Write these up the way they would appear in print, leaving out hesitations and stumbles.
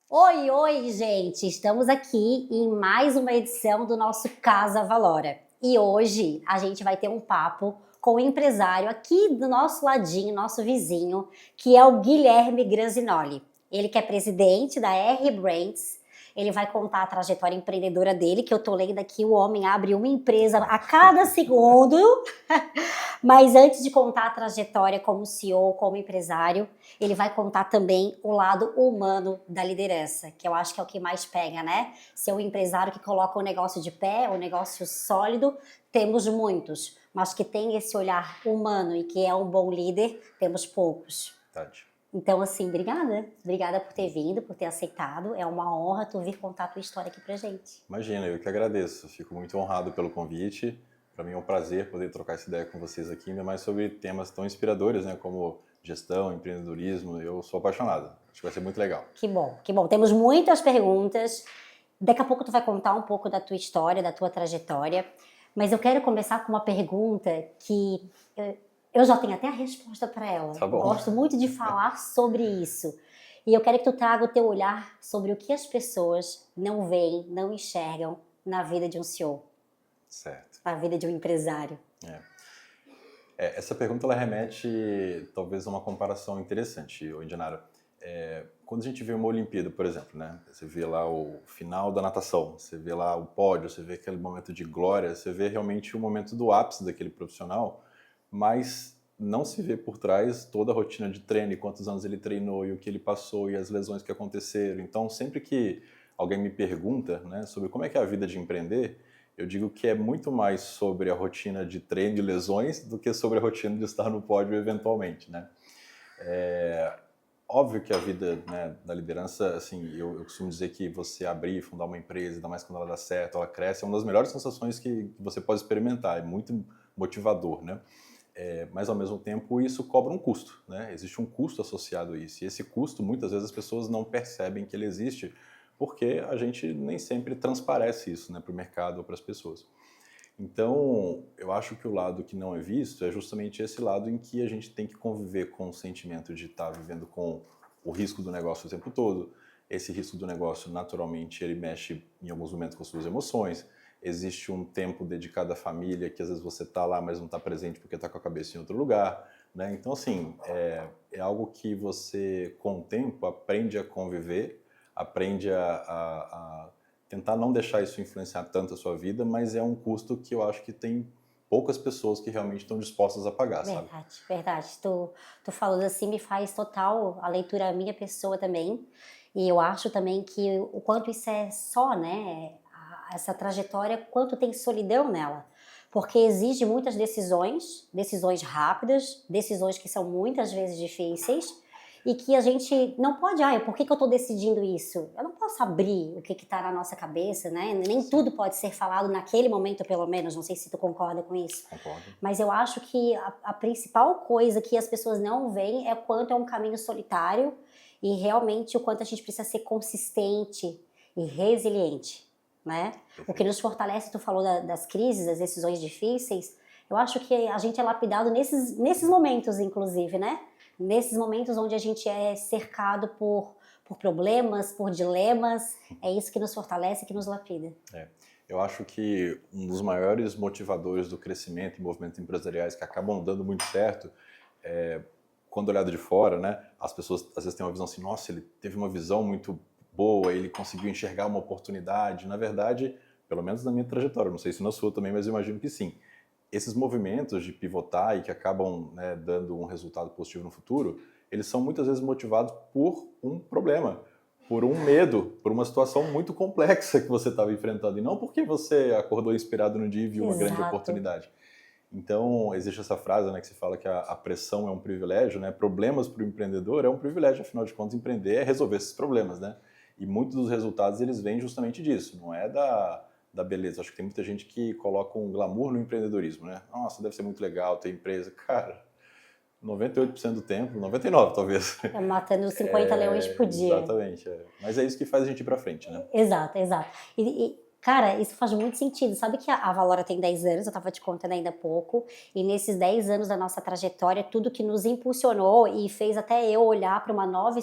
Oi, oi, gente! Estamos aqui em mais uma edição do nosso Casa Valora. E hoje a gente vai ter um papo com o empresário aqui do nosso ladinho, nosso vizinho, que é o Guilherme Granzinoli. Ele que é presidente da R Brands. Ele vai contar a trajetória empreendedora dele, que eu tô lendo aqui, o homem abre uma empresa a cada segundo. Mas antes de contar a trajetória como CEO, como empresário, ele vai contar também o lado humano da liderança, que eu acho que é o que mais pega, né? Ser um empresário que coloca o negócio de pé, o negócio sólido, temos muitos, mas que tem esse olhar humano e que é um bom líder, temos poucos. Verdade. Então, assim, obrigada. Obrigada por ter vindo, por ter aceitado. É uma honra tu vir contar a tua história aqui pra gente. Imagina, eu que agradeço. Fico muito honrado pelo convite. Para mim é um prazer poder trocar essa ideia com vocês aqui, ainda mais sobre temas tão inspiradores, né, como gestão, empreendedorismo. Eu sou apaixonado. Acho que vai ser muito legal. Que bom, que bom. Temos muitas perguntas. Daqui a pouco tu vai contar um pouco da tua história, da tua trajetória. Mas eu quero começar com uma pergunta que eu já tenho até a resposta para ela. Tá bom. Eu gosto muito de falar sobre isso. E eu quero que tu traga o teu olhar sobre o que as pessoas não veem, não enxergam na vida de um CEO. Certo. Na vida de um empresário. Essa pergunta ela remete talvez a uma comparação interessante, Indinara. Quando a gente vê uma Olimpíada, por exemplo, né? Você vê lá o final da natação, você vê lá o pódio, você vê aquele momento de glória, você vê realmente o momento do ápice daquele profissional, mas não se vê por trás toda a rotina de treino, e quantos anos ele treinou e o que ele passou e as lesões que aconteceram. Então, sempre que alguém me pergunta, né, sobre como é que é a vida de empreender, eu digo que é muito mais sobre a rotina de treino e lesões do que sobre a rotina de estar no pódio eventualmente, né? Óbvio que a vida, né, da liderança, assim, eu costumo dizer que você abrir e fundar uma empresa, ainda mais quando ela dá certo, ela cresce, é uma das melhores sensações que você pode experimentar, é muito motivador, né? Mas, ao mesmo tempo, isso cobra um custo, né? Existe um custo associado a isso, e esse custo, muitas vezes, as pessoas não percebem que ele existe, porque a gente nem sempre transparece isso, né, para o mercado ou para as pessoas. Então, eu acho que o lado que não é visto é justamente esse lado em que a gente tem que conviver com o sentimento de estar vivendo com o risco do negócio o tempo todo. Esse risco do negócio, naturalmente, ele mexe em alguns momentos com as suas emoções. Existe um tempo dedicado à família que às vezes você está lá, mas não está presente porque está com a cabeça em outro lugar, né? Então, assim, é algo que você, com o tempo, aprende a conviver, aprende a tentar não deixar isso influenciar tanto a sua vida, mas é um custo que eu acho que tem poucas pessoas que realmente estão dispostas a pagar, sabe? Verdade, verdade. Tu falando assim me faz total a leitura minha pessoa também. E eu acho também que o quanto isso é só, né? Essa trajetória, quanto tem solidão nela. Porque exige muitas decisões, decisões rápidas, decisões que são muitas vezes difíceis, e que a gente não pode, por que eu estou decidindo isso? Eu não posso abrir o que está na nossa cabeça, né? Nem tudo pode ser falado naquele momento, pelo menos. Não sei se tu concorda com isso. Concordo. Mas eu acho que a principal coisa que as pessoas não veem é o quanto é um caminho solitário e realmente o quanto a gente precisa ser consistente e resiliente, né? O que nos fortalece, tu falou das crises, das decisões difíceis, eu acho que a gente é lapidado nesses momentos, inclusive, né? Nesses momentos onde a gente é cercado por problemas, por dilemas, é isso que nos fortalece, que nos lapida. Eu acho que um dos maiores motivadores do crescimento em movimentos empresariais que acabam dando muito certo, quando olhado de fora, né, as pessoas às vezes têm uma visão assim, nossa, ele teve uma visão muito boa, ele conseguiu enxergar uma oportunidade. Na verdade, pelo menos na minha trajetória, não sei se na sua também, mas eu imagino que sim. Esses movimentos de pivotar e que acabam, né, dando um resultado positivo no futuro, eles são muitas vezes motivados por um problema, por um medo, por uma situação muito complexa que você estava enfrentando, e não porque você acordou inspirado no dia e viu uma grande oportunidade. Então, existe essa frase, né, que se fala que a pressão é um privilégio, né? Problemas para o empreendedor é um privilégio, afinal de contas, empreender é resolver esses problemas, né? E muitos dos resultados, eles vêm justamente disso, não é da beleza. Acho que tem muita gente que coloca um glamour no empreendedorismo, né? Nossa, deve ser muito legal ter empresa. Cara, 98% do tempo, 99% talvez. Matando 50 leões por dia. Exatamente. Mas é isso que faz a gente ir para frente, né? Exato, exato. Cara, isso faz muito sentido. Sabe que a Valora tem 10 anos, eu estava te contando ainda há pouco, e nesses 10 anos da nossa trajetória, tudo que nos impulsionou e fez até eu olhar para uma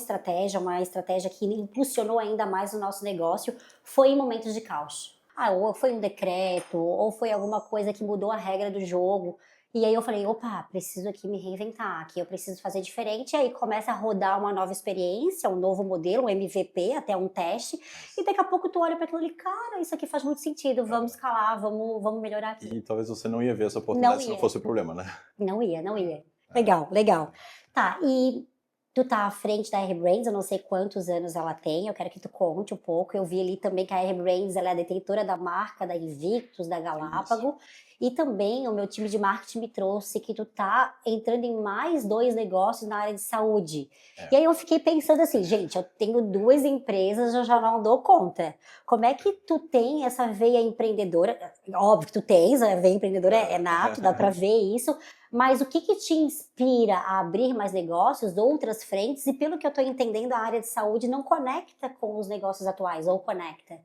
estratégia que impulsionou ainda mais o nosso negócio, foi em momentos de caos. Ah, ou foi um decreto, ou foi alguma coisa que mudou a regra do jogo. E aí eu falei, opa, preciso aqui me reinventar, aqui eu preciso fazer diferente. E aí começa a rodar uma nova experiência, um novo modelo, um MVP, até um teste. E daqui a pouco tu olha para aquilo ali, cara, isso aqui faz muito sentido, vamos escalar, vamos melhorar aqui. E talvez você não ia ver essa Não oportunidade se não ia, fosse o problema, né? não ia, não ia. É, é. Legal, legal. Tá, e tu tá à frente da R-Brains, eu não sei quantos anos ela tem, eu quero que tu conte um pouco. Eu vi ali também que a R-Brains, ela é detentora da marca da Invictus, da Isso. Galápago, e também o meu time de marketing me trouxe que tu tá entrando em mais 2 negócios na área de saúde. É. E aí eu fiquei pensando assim, gente, eu tenho 2 empresas, eu já não dou conta. Como é que tu tem essa veia empreendedora? Óbvio que tu tens, a veia empreendedora é nato, dá pra ver isso, mas o que que te inspira a abrir mais negócios, outras frentes, e pelo que eu estou entendendo, a área de saúde não conecta com os negócios atuais, ou conecta?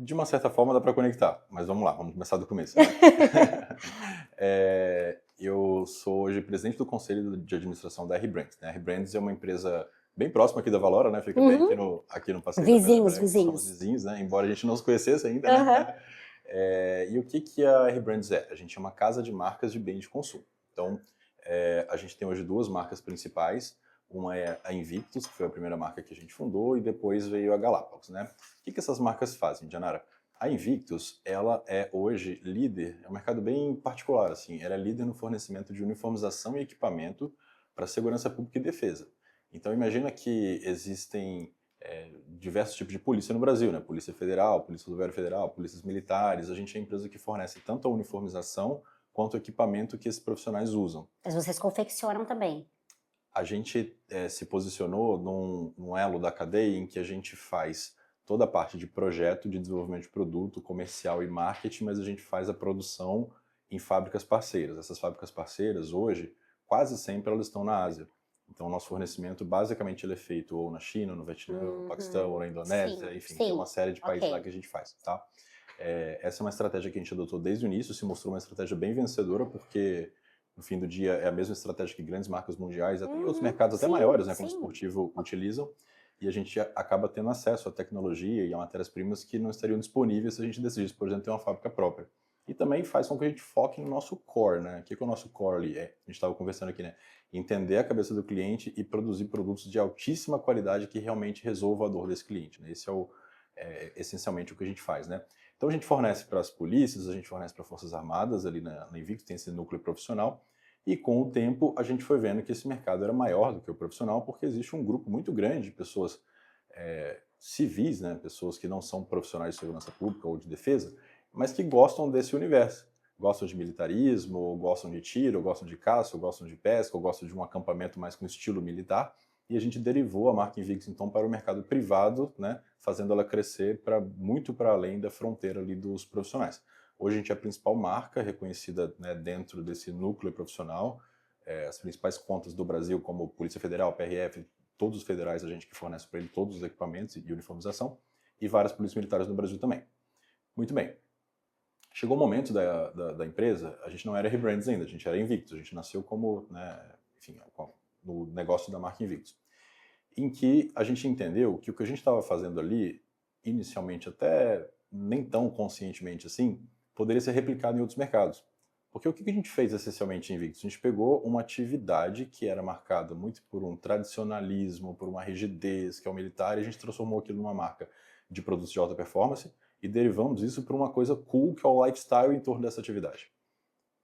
De uma certa forma dá para conectar, mas vamos lá, vamos começar do começo, né? Eu sou hoje presidente do conselho de administração da R-Brands, né? A R-Brands é uma empresa bem próxima aqui da Valora, né? Fica bem aqui no Passeio da Vizinhos, Pedra, somos vizinhos. vizinhos, né? Embora a gente não se conhecesse ainda, Aham. né? E o que a R-Brands é? A gente é uma casa de marcas de bens de consumo. Então, a gente tem hoje 2 marcas principais. Uma é a Invictus, que foi a primeira marca que a gente fundou, e depois veio a Galápagos, né? O que essas marcas fazem, Janara? A Invictus, ela é hoje líder, é um mercado bem particular, assim, ela é líder no fornecimento de uniformização e equipamento para segurança pública e defesa. Então, imagina que existem diversos tipos de polícia no Brasil, né? Polícia Federal, Polícia Rodoviária Federal, polícias militares. A gente é a empresa que fornece tanto a uniformização quanto o equipamento que esses profissionais usam. Mas vocês confeccionam também. A gente se posicionou num elo da cadeia em que a gente faz toda a parte de projeto, de desenvolvimento de produto, comercial e marketing, mas a gente faz a produção em fábricas parceiras. Essas fábricas parceiras, hoje, quase sempre elas estão na Ásia. Então, o nosso fornecimento, basicamente, ele é feito ou na China, no Vietnã, no Paquistão, ou na Indonésia, Sim, enfim, tem sim. uma série de países lá Ok. que a gente faz, tá? Essa é uma estratégia que a gente adotou desde o início, se mostrou uma estratégia bem vencedora, porque no fim do dia é a mesma estratégia que grandes marcas mundiais, até em outros mercados até Sim, maiores, né, como o sim. esportivo, utilizam, e a gente acaba tendo acesso à tecnologia e a matérias-primas que não estariam disponíveis se a gente decidisse, por exemplo, ter uma fábrica própria. E também faz com que a gente foque no nosso core, né? O que é o nosso core ali? A gente estava conversando aqui, né? Entender a cabeça do cliente e produzir produtos de altíssima qualidade que realmente resolvam a dor desse cliente, né? Esse é essencialmente o que a gente faz, né? Então a gente fornece para as polícias, a gente fornece para Forças Armadas ali na Invictus, tem esse núcleo profissional, e com o tempo a gente foi vendo que esse mercado era maior do que o profissional, porque existe um grupo muito grande de pessoas civis, né, pessoas que não são profissionais de segurança pública ou de defesa, mas que gostam desse universo. Gostam de militarismo, ou gostam de tiro, ou gostam de caça, ou gostam de pesca, ou gostam de um acampamento mais com estilo militar. E a gente derivou a marca Invictus então para o mercado privado, né, fazendo ela crescer muito para além da fronteira ali dos profissionais. Hoje a gente é a principal marca reconhecida, né, dentro desse núcleo profissional. As principais contas do Brasil, como Polícia Federal, PRF, todos os federais a gente que fornece para ele todos os equipamentos e uniformização, e várias polícias militares no Brasil também. Muito bem. Chegou o momento da empresa, a gente não era Rebrands ainda, a gente era Invictus, a gente nasceu como, né, enfim, no negócio da marca Invictus, em que a gente entendeu que o que a gente estava fazendo ali, inicialmente até nem tão conscientemente assim, poderia ser replicado em outros mercados. Porque o que a gente fez essencialmente em Invictus? A gente pegou uma atividade que era marcada muito por um tradicionalismo, por uma rigidez, que é o militar, e a gente transformou aquilo numa marca de produtos de alta performance e derivamos isso para uma coisa cool, que é o lifestyle em torno dessa atividade.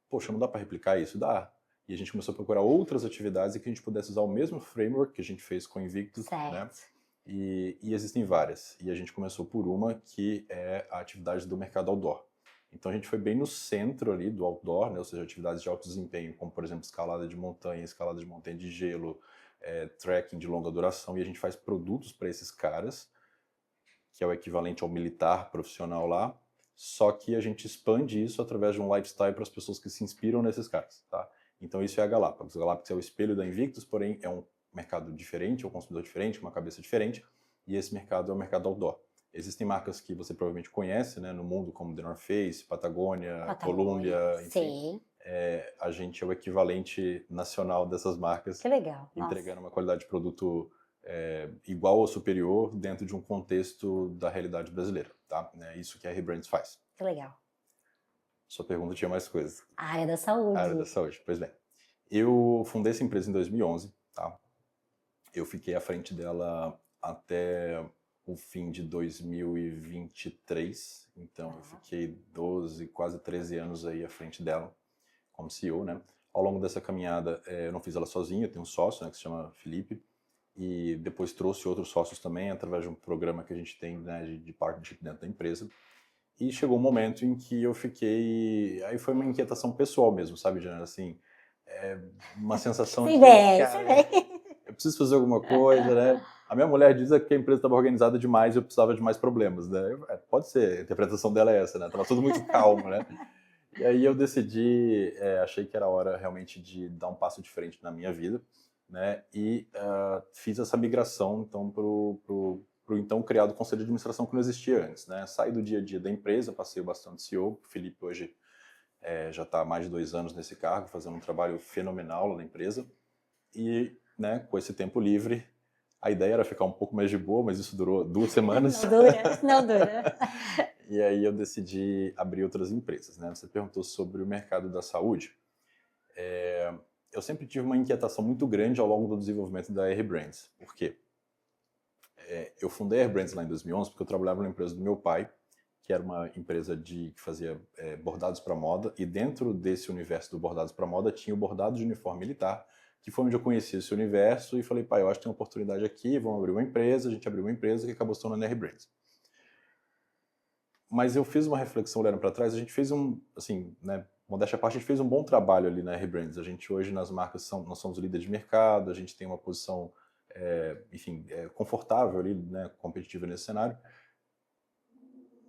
Poxa, não dá para replicar isso? Dá. E a gente começou a procurar outras atividades em que a gente pudesse usar o mesmo framework que a gente fez com o Invictus, né? Certo. E existem várias. E a gente começou por uma que é a atividade do mercado outdoor. Então a gente foi bem no centro ali do outdoor, né? Ou seja, atividades de alto desempenho, como por exemplo escalada de montanha de gelo, trekking de longa duração, e a gente faz produtos para esses caras, que é o equivalente ao militar profissional lá, só que a gente expande isso através de um lifestyle para as pessoas que se inspiram nesses caras, tá? Então isso é a Galápagos. A Galápagos é o espelho da Invictus, porém é um mercado diferente, é um consumidor diferente, com uma cabeça diferente, e esse mercado é o mercado outdoor. Existem marcas que você provavelmente conhece, né, no mundo, como The North Face, Patagônia, Patagônia. Columbia, enfim. Sim, A gente é o equivalente nacional dessas marcas, que legal. Nossa, entregando uma qualidade de produto igual ou superior dentro de um contexto da realidade brasileira, tá? É isso que a R-Brands faz. que legal. Sua pergunta tinha mais coisas. A área da A área da saúde. saúde, pois bem. Eu fundei essa empresa em 2011, tá? Eu fiquei à frente dela até o fim de 2023, então eu fiquei 12, quase 13 anos aí à frente dela como CEO, né? Ao longo dessa caminhada, eu não fiz ela sozinho, eu tenho um sócio, né, que se chama Felipe, e depois trouxe outros sócios também, através de um programa que a gente tem, né, de partnership dentro da empresa. E chegou um momento em que eu fiquei... Aí foi uma inquietação pessoal mesmo, sabe, Jana? Assim, uma sensação Se de, bem, se cara, bem. eu preciso fazer alguma coisa, né? A minha mulher diz que a empresa estava organizada demais e eu precisava de mais problemas, né? Pode ser, a interpretação dela é essa, né? Tava tudo muito calmo, né? E aí eu decidi, achei que era hora realmente de dar um passo diferente na minha vida, né? E fiz essa migração, então, pro então criado Conselho de Administração que não existia antes, né? Saí do dia a dia da empresa, passei o bastão de CEO, o Felipe hoje já está há mais de 2 anos nesse cargo, fazendo um trabalho fenomenal lá na empresa. E, né, com esse tempo livre, a ideia era ficar um pouco mais de boa, mas isso durou 2 semanas. Não dura, não dura. E aí eu decidi abrir outras empresas, né? Você perguntou sobre o mercado da saúde. Eu sempre tive uma inquietação muito grande ao longo do desenvolvimento da R-Brands. Por quê? Eu fundei a R-Brands lá em 2011 porque eu trabalhava na empresa do meu pai, que era uma empresa que fazia bordados para moda, e dentro desse universo do bordados para moda tinha o bordado de uniforme militar, que foi onde eu conheci esse universo e falei, pai, eu acho que tem uma oportunidade aqui, vamos abrir uma empresa. A gente abriu uma empresa que acabou se tornando a R-Brands. Mas eu fiz uma reflexão olhando para trás, a gente fez assim, né, modéstia à parte, a gente fez um bom trabalho ali na R-Brands. A gente hoje nas marcas, nós somos líderes de mercado, a gente tem uma posição, enfim, confortável ali, né, competitiva nesse cenário.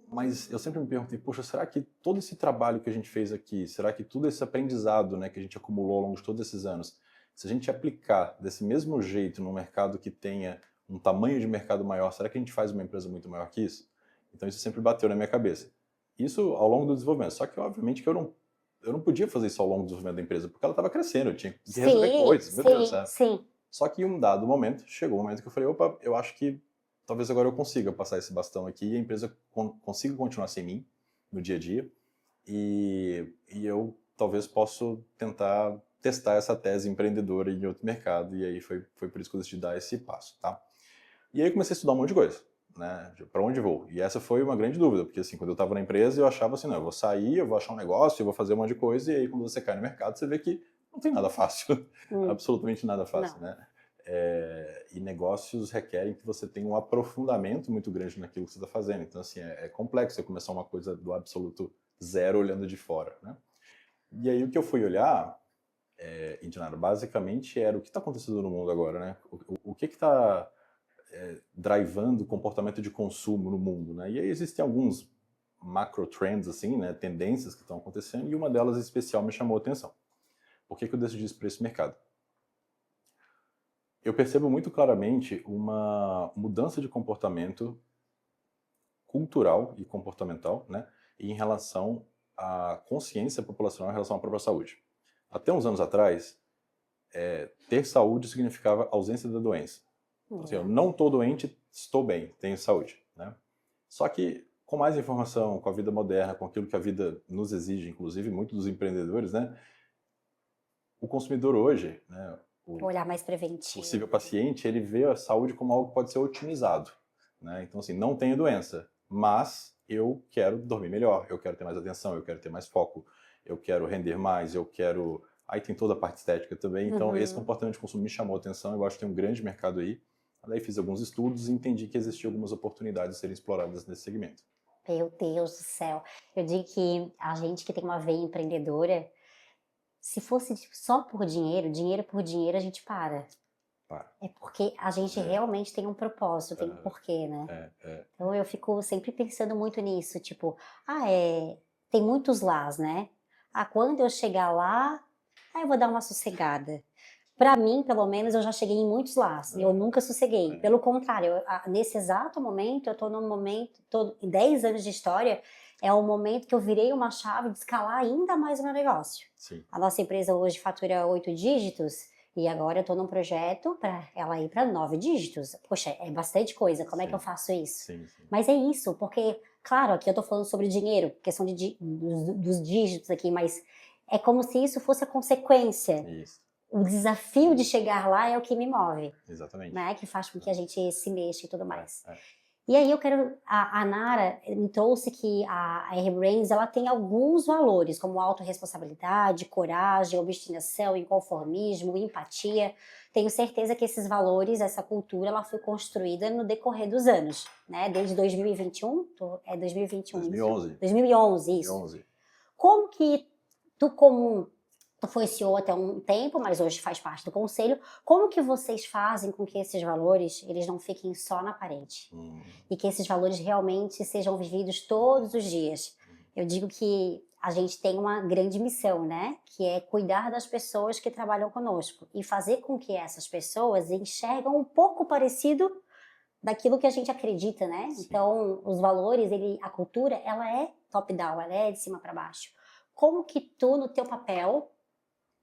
Mas eu sempre me perguntei, poxa, será que todo esse trabalho que a gente fez aqui, será que tudo esse aprendizado, né, que a gente acumulou ao longo de todos esses anos, se a gente aplicar desse mesmo jeito num mercado que tenha um tamanho de mercado maior, será que a gente faz uma empresa muito maior que isso? Então isso sempre bateu na minha cabeça. Isso ao longo do desenvolvimento. Só que, obviamente, que eu não podia fazer isso ao longo do desenvolvimento da empresa, porque ela estava crescendo, eu tinha que resolver coisas, meu Deus, sabe? Sim. Só que em um dado momento, chegou um momento que eu falei, opa, eu acho que talvez agora eu consiga passar esse bastão aqui e a empresa consiga continuar sem mim no dia a dia e eu talvez possa tentar testar essa tese empreendedora em outro mercado, e aí foi por isso que eu decidi dar esse passo, tá? E aí eu comecei a estudar um monte de coisa, né? Para onde vou? E essa foi uma grande dúvida, porque assim, quando eu estava na empresa eu achava assim, não, eu vou sair, eu vou achar um negócio, eu vou fazer um monte de coisa, e aí quando você cai no mercado você vê que não tem nada fácil, absolutamente nada fácil, Não. né? E negócios requerem que você tenha um aprofundamento muito grande naquilo que você está fazendo. Então, assim, é complexo você começar uma coisa do absoluto zero olhando de fora, né? E aí o que eu fui olhar, Indinara, basicamente era o que está acontecendo no mundo agora, né? O que está drivando o comportamento de consumo no mundo, né? E aí existem alguns macro trends, assim, né? Tendências que estão acontecendo, e uma delas em especial me chamou a atenção. Por que eu decidi isso para esse mercado? Eu percebo muito claramente uma mudança de comportamento cultural e comportamental, né, em relação à consciência populacional em relação à própria saúde. Até uns anos atrás, ter saúde significava ausência da doença. Então, assim, eu não estou doente, estou bem, tenho saúde, né? Só que com mais informação, com a vida moderna, com aquilo que a vida nos exige, inclusive muitos dos empreendedores, né, o consumidor hoje, né, Olhar mais preventivo. possível paciente, ele vê a saúde como algo que pode ser otimizado, né? Então, assim, não tenho doença, mas eu quero dormir melhor, eu quero ter mais atenção, eu quero ter mais foco, eu quero render mais, eu quero... Aí tem toda a parte estética também, então esse comportamento de consumo me chamou a atenção, eu acho que tem um grande mercado aí. Daí fiz alguns estudos e entendi que existiam algumas oportunidades a serem exploradas nesse segmento. Meu Deus do céu. Eu digo que a gente que tem uma veia empreendedora, se fosse só por dinheiro, dinheiro por dinheiro, a gente para. É porque a gente realmente tem um propósito, tem um porquê, né? Então eu fico sempre pensando muito nisso, tipo, tem muitos lás, né? Quando eu chegar lá, eu vou dar uma sossegada. Para mim, pelo menos, eu já cheguei em muitos lá, e eu nunca sosseguei. Pelo contrário, nesse exato momento, eu estou num momento, em 10 anos de história, é o momento que eu virei uma chave de escalar ainda mais o meu negócio. Sim. A nossa empresa hoje fatura 8 dígitos, e agora eu estou num projeto para ela ir para 9 dígitos. Poxa, é bastante coisa, como é que eu faço isso? Sim. Mas é isso, porque, claro, aqui eu estou falando sobre dinheiro, questão dos dígitos aqui, mas é como se isso fosse a consequência. Isso. O desafio de chegar lá é o que me move. Exatamente. Né? Que faz com que a gente se mexa e tudo mais. É. E aí eu quero... A Nara me trouxe que a R-Brains, ela tem alguns valores, como autorresponsabilidade, coragem, obstinação, inconformismo, empatia. Tenho certeza que esses valores, essa cultura, ela foi construída no decorrer dos anos, né? Desde 2021, é 2021. 2011. 2011, isso. 2011. Como que tu foi CEO até um tempo, mas hoje faz parte do conselho. Como que vocês fazem com que esses valores, eles não fiquem só na parede? E que esses valores realmente sejam vividos todos os dias? Eu digo que a gente tem uma grande missão, né? Que é cuidar das pessoas que trabalham conosco e fazer com que essas pessoas enxergam um pouco parecido daquilo que a gente acredita, né? Sim. Então, os valores, a cultura, ela é top-down, ela é de cima para baixo. Como que tu, no teu papel,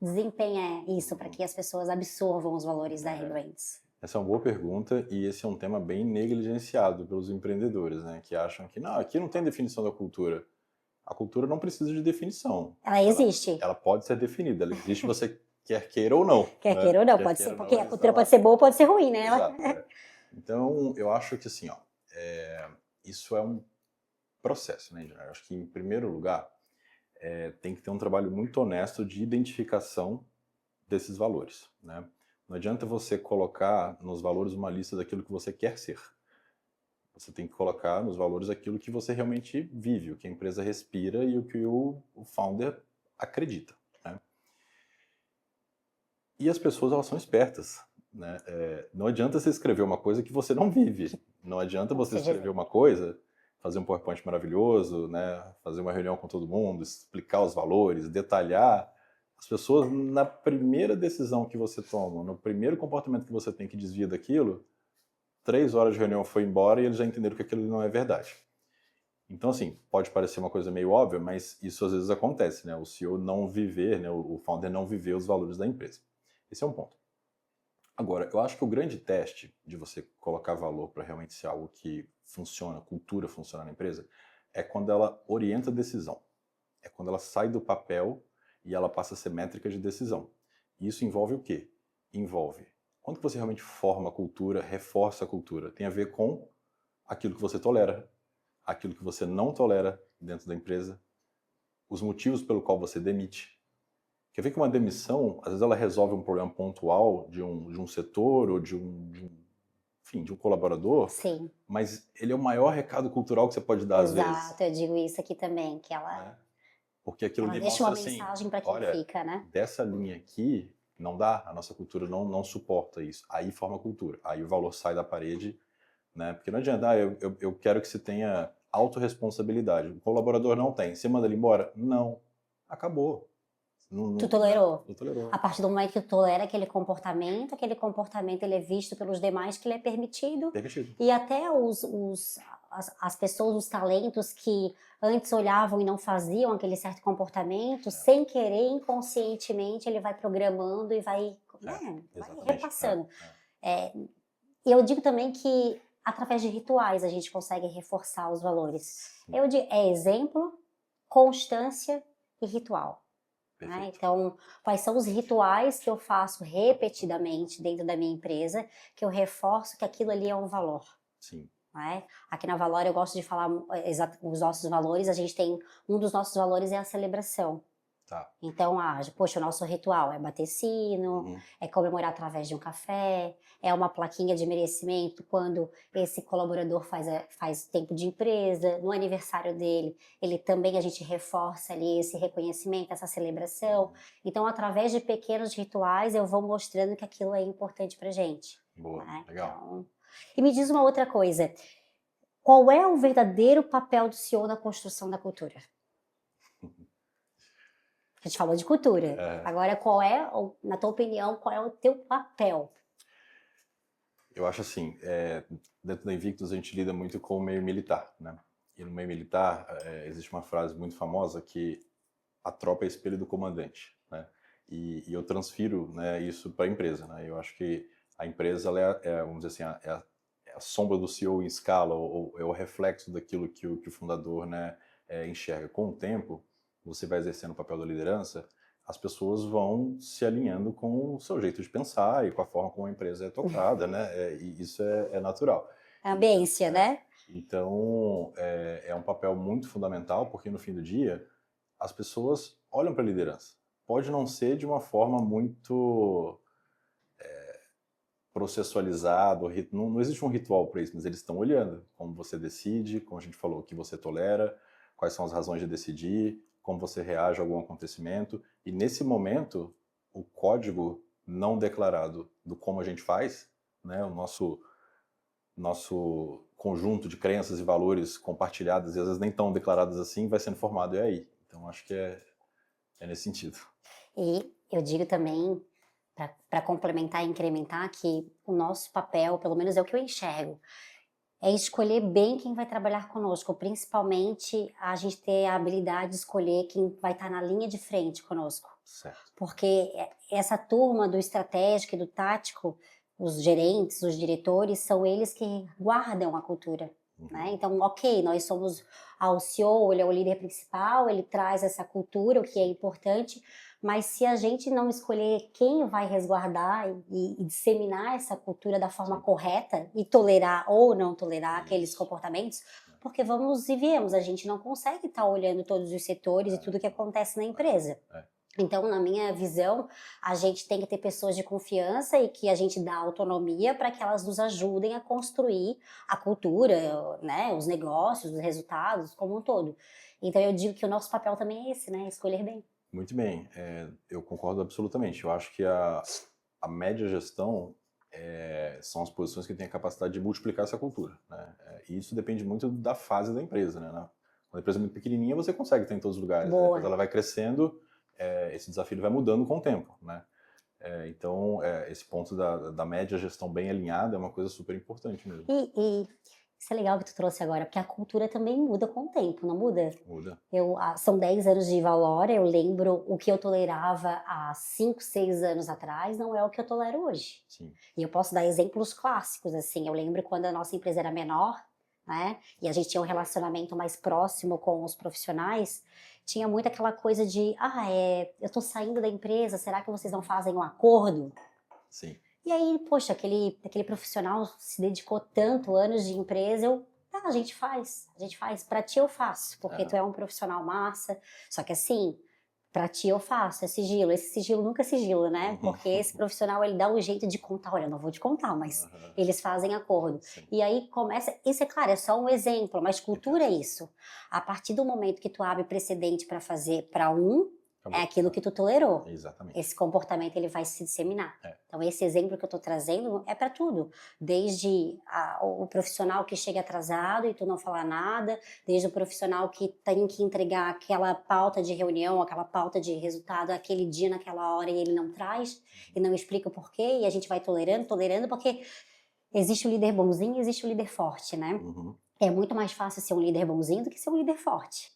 desempenha isso para que as pessoas absorvam os valores da R-Brains? Essa é uma boa pergunta e esse é um tema bem negligenciado pelos empreendedores, né? Que acham que, não, aqui não tem definição da cultura. A cultura não precisa de definição. Ela existe. Ela pode ser definida, ela existe você quer queira ou não. Quer né? queira ou não, pode ser, porque a cultura pode ser boa ou pode ser ruim, né? Exato, Então, eu acho que assim, isso é um processo, né, eu acho que, em primeiro lugar, tem que ter um trabalho muito honesto de identificação desses valores, né? Não adianta você colocar nos valores uma lista daquilo que você quer ser. Você tem que colocar nos valores aquilo que você realmente vive, o que a empresa respira e o que o founder acredita, né? E as pessoas, elas são espertas, né? Não adianta você escrever uma coisa que você não vive. Não adianta você escrever uma coisa, fazer um PowerPoint maravilhoso, né? Fazer uma reunião com todo mundo, explicar os valores, detalhar. As pessoas, na primeira decisão que você toma, no primeiro comportamento que você tem que desvia daquilo, 3 horas de reunião foi embora e eles já entenderam que aquilo não é verdade. Então, assim, pode parecer uma coisa meio óbvia, mas isso às vezes acontece, né? O CEO não viver, né? O founder não viver os valores da empresa. Esse é um ponto. Agora, eu acho que o grande teste de você colocar valor para realmente ser algo que funciona, cultura funciona na empresa, é quando ela orienta a decisão. É quando ela sai do papel e ela passa a ser métrica de decisão. E isso envolve o quê? Envolve quando que você realmente forma a cultura, reforça a cultura. Tem a ver com aquilo que você tolera, aquilo que você não tolera dentro da empresa, os motivos pelo qual você demite. Quer ver que uma demissão, às vezes ela resolve um problema pontual de um setor ou de um colaborador. Sim. Mas ele é o maior recado cultural que você pode dar, às vezes. Exato, eu digo isso aqui também, que ela, porque aquilo ela demonstra deixa uma mensagem para quem olha, fica, né? Dessa linha aqui, não dá, a nossa cultura não suporta isso. Aí forma cultura, aí o valor sai da parede, né? Porque não adianta, eu quero que você tenha autorresponsabilidade. O colaborador não tem, você manda ele embora? Não, acabou. Tu tolerou. Tu tolerou. A partir do momento que tu tolera aquele comportamento ele é visto pelos demais que ele é permitido. Permitido. E até as pessoas, os talentos que antes olhavam e não faziam aquele certo comportamento, sem querer, inconscientemente, ele vai programando e vai repassando. E eu digo também que através de rituais a gente consegue reforçar os valores. Eu digo, exemplo, constância e ritual. Né? Então, quais são os rituais que eu faço repetidamente dentro da minha empresa, que eu reforço que aquilo ali é um valor? Sim. Né? Aqui na Valora eu gosto de falar os nossos valores. A gente tem, um dos nossos valores é a celebração. Tá. Então, poxa, o nosso ritual é bater sino, é comemorar através de um café, é uma plaquinha de merecimento quando esse colaborador faz tempo de empresa, no aniversário dele, a gente reforça ali esse reconhecimento, essa celebração. Então, através de pequenos rituais, eu vou mostrando que aquilo é importante pra gente. Boa, né? legal. Então, e me diz uma outra coisa, qual é o verdadeiro papel do CEO na construção da cultura? A gente falou de cultura. É. Agora, na tua opinião, qual é o teu papel? Eu acho assim, dentro da Invictus a gente lida muito com o meio militar, né? E no meio militar existe uma frase muito famosa que a tropa é espelho do comandante, né? E eu transfiro, né, isso para a empresa, né? Eu acho que a empresa, ela vamos dizer assim, é a sombra do CEO em escala, ou é o reflexo daquilo que o fundador, né, enxerga. Com o tempo, você vai exercendo o papel da liderança, as pessoas vão se alinhando com o seu jeito de pensar e com a forma como a empresa é tocada, né? E isso é natural. A ambiência, né? Então, é um papel muito fundamental, porque no fim do dia, as pessoas olham para a liderança. Pode não ser de uma forma muito processualizada, não existe um ritual para isso, mas eles estão olhando como você decide, como a gente falou, o que você tolera, quais são as razões de decidir, como você reage a algum acontecimento. E nesse momento, o código não declarado do como a gente faz, né, o nosso conjunto de crenças e valores compartilhados, e às vezes nem tão declarados assim, vai sendo formado aí. Então, acho que é nesse sentido. E eu digo também, para complementar e incrementar, que o nosso papel, pelo menos é o que eu enxergo, é escolher bem quem vai trabalhar conosco, principalmente a gente ter a habilidade de escolher quem vai estar na linha de frente conosco. Certo. Porque essa turma do estratégico e do tático, os gerentes, os diretores, são eles que guardam a cultura. Né? Então, ok, nós somos o CEO, ele é o líder principal, ele traz essa cultura, o que é importante, mas se a gente não escolher quem vai resguardar e disseminar essa cultura da forma correta e tolerar ou não tolerar aqueles comportamentos, porque vamos e viemos, a gente não consegue estar olhando todos os setores e tudo que acontece na empresa. Então, na minha visão, a gente tem que ter pessoas de confiança e que a gente dá autonomia para que elas nos ajudem a construir a cultura, né, os negócios, os resultados, como um todo. Então, eu digo que o nosso papel também é esse, né, escolher bem. Muito bem, eu concordo absolutamente. Eu acho que a média gestão são as posições que têm a capacidade de multiplicar essa cultura, né? E isso depende muito da fase da empresa, né? Quando a empresa é muito pequenininha, você consegue estar em todos os lugares. Boa. Depois ela vai crescendo, esse desafio vai mudando com o tempo, né? Então, esse ponto da média gestão bem alinhada é uma coisa super importante mesmo. E isso é legal que tu trouxe agora, porque a cultura também muda com o tempo, não muda? Muda. São 10 anos de Valora, eu lembro o que eu tolerava há 5, 6 anos atrás, não é o que eu tolero hoje. Sim. E eu posso dar exemplos clássicos, assim, eu lembro quando a nossa empresa era menor, né, e a gente tinha um relacionamento mais próximo com os profissionais, tinha muito aquela coisa de, eu tô saindo da empresa, será que vocês não fazem um acordo? Sim. E aí, poxa, aquele profissional se dedicou tanto, anos de empresa, a gente faz, pra ti eu faço, porque tu é um profissional massa, só que assim, pra ti eu faço, é sigilo, esse sigilo nunca é sigilo, né, porque esse profissional, ele dá um jeito de contar, olha, eu não vou te contar, mas eles fazem acordo. Sim. E aí começa, isso é claro, é só um exemplo, mas cultura é isso, a partir do momento que tu abre precedente pra fazer pra é aquilo que tu tolerou. Exatamente. Esse comportamento, ele vai se disseminar. Então, esse exemplo que eu tô trazendo é para tudo. Desde o profissional que chega atrasado e tu não falar nada, desde o profissional que tem que entregar aquela pauta de reunião, aquela pauta de resultado, aquele dia, naquela hora, e ele não traz, e não explica o porquê, e a gente vai tolerando, porque existe o líder bonzinho e existe o líder forte, né? É muito mais fácil ser um líder bonzinho do que ser um líder forte.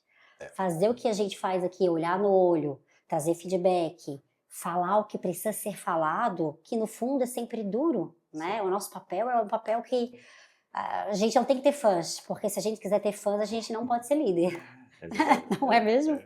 Fazer o que a gente faz aqui, olhar no olho, trazer feedback, falar o que precisa ser falado, que no fundo é sempre duro, né? O nosso papel é um papel que a gente não tem que ter fãs, porque se a gente quiser ter fãs, a gente não pode ser líder. Não é mesmo?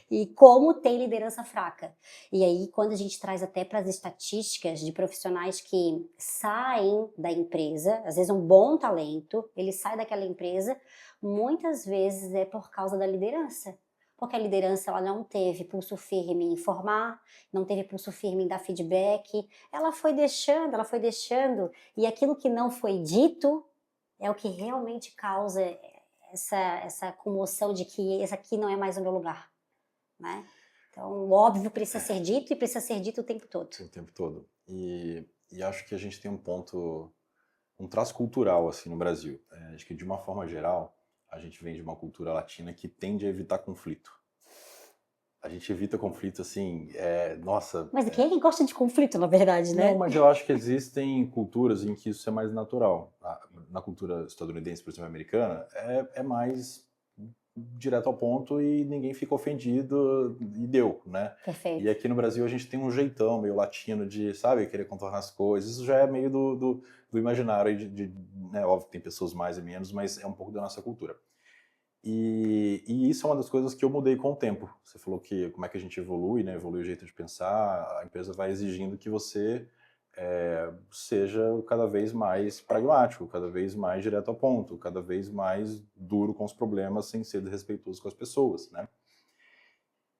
E como tem liderança fraca. E aí, quando a gente traz até para as estatísticas de profissionais que saem da empresa, às vezes um bom talento, ele sai daquela empresa, muitas vezes é por causa da liderança. Porque a liderança, ela não teve pulso firme em informar, não teve pulso firme em dar feedback, ela foi deixando, e aquilo que não foi dito é o que realmente causa essa comoção de que esse aqui não é mais o meu lugar, né? Então, o óbvio precisa ser dito e precisa ser dito o tempo todo. O tempo todo. E acho que a gente tem um traço cultural assim no Brasil. Acho que de uma forma geral, a gente vem de uma cultura latina que tende a evitar conflito. A gente evita conflito, assim, nossa... Mas quem gosta de conflito, na verdade, né? Não, mas eu acho que existem culturas em que isso é mais natural. Na cultura estadunidense, por exemplo, americana, é mais direto ao ponto e ninguém fica ofendido e deu, né? E Perfeito. aqui no Brasil a gente tem um jeitão meio latino de, sabe, querer contornar as coisas. Isso já é meio do imaginário, né? Óbvio que tem pessoas mais e menos, mas é um pouco da nossa cultura. E isso é uma das coisas que eu mudei com o tempo. Você falou que como é que a gente evolui, né? Evolui o jeito de pensar, a empresa vai exigindo que você seja cada vez mais pragmático, cada vez mais direto ao ponto, cada vez mais duro com os problemas sem ser desrespeitoso com as pessoas, né?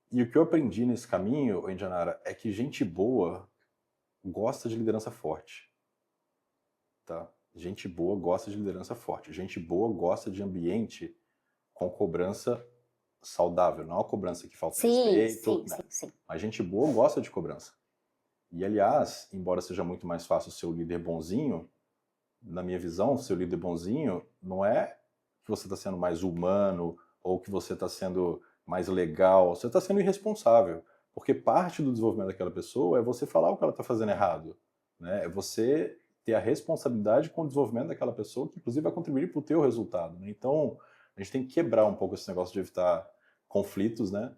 E o que eu aprendi nesse caminho, Indianara, é que gente boa gosta de liderança forte, tá? Gente boa gosta de liderança forte. Gente boa gosta de ambiente com cobrança saudável, não a cobrança que falta Sim, respeito, sim, né? sim, sim. Mas gente boa gosta de cobrança. E, aliás, embora seja muito mais fácil ser o líder bonzinho, na minha visão, ser o líder bonzinho não é que você está sendo mais humano ou que você está sendo mais legal, você está sendo irresponsável. Porque parte do desenvolvimento daquela pessoa é você falar o que ela está fazendo errado, né? É você ter a responsabilidade com o desenvolvimento daquela pessoa, que inclusive vai contribuir para o teu resultado, né? Então, a gente tem que quebrar um pouco esse negócio de evitar conflitos, né?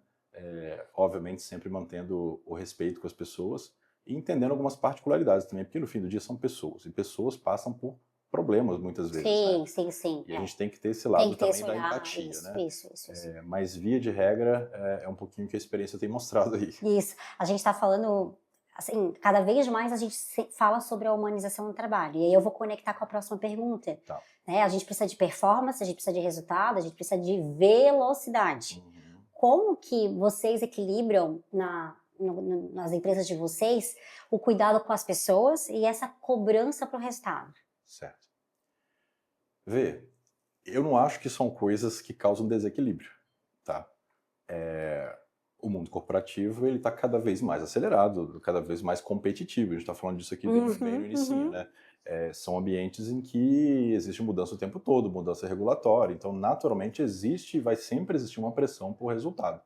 Obviamente sempre mantendo o respeito com as pessoas e entendendo algumas particularidades também, porque no fim do dia são pessoas, e pessoas passam por problemas muitas vezes, né? Sim, sim, sim. E a gente tem que ter esse Tem lado que ter também esse da olhar. empatia, Isso, né? isso, isso, isso. Mas via de regra é um pouquinho que a experiência tem mostrado aí. Isso. A gente está falando, assim, cada vez mais a gente fala sobre a humanização do trabalho. E aí eu vou conectar com a próxima pergunta. Tá. Né? A gente precisa de performance, a gente precisa de resultado, a gente precisa de velocidade. Como que vocês equilibram nas empresas de vocês o cuidado com as pessoas e essa cobrança para o resultado? Certo. Vê, eu não acho que são coisas que causam desequilíbrio, tá? O mundo corporativo ele está cada vez mais acelerado, cada vez mais competitivo. A gente está falando disso aqui bem no inicinho, né? São ambientes em que existe mudança o tempo todo, mudança regulatória. Então, naturalmente, existe e vai sempre existir uma pressão por resultado.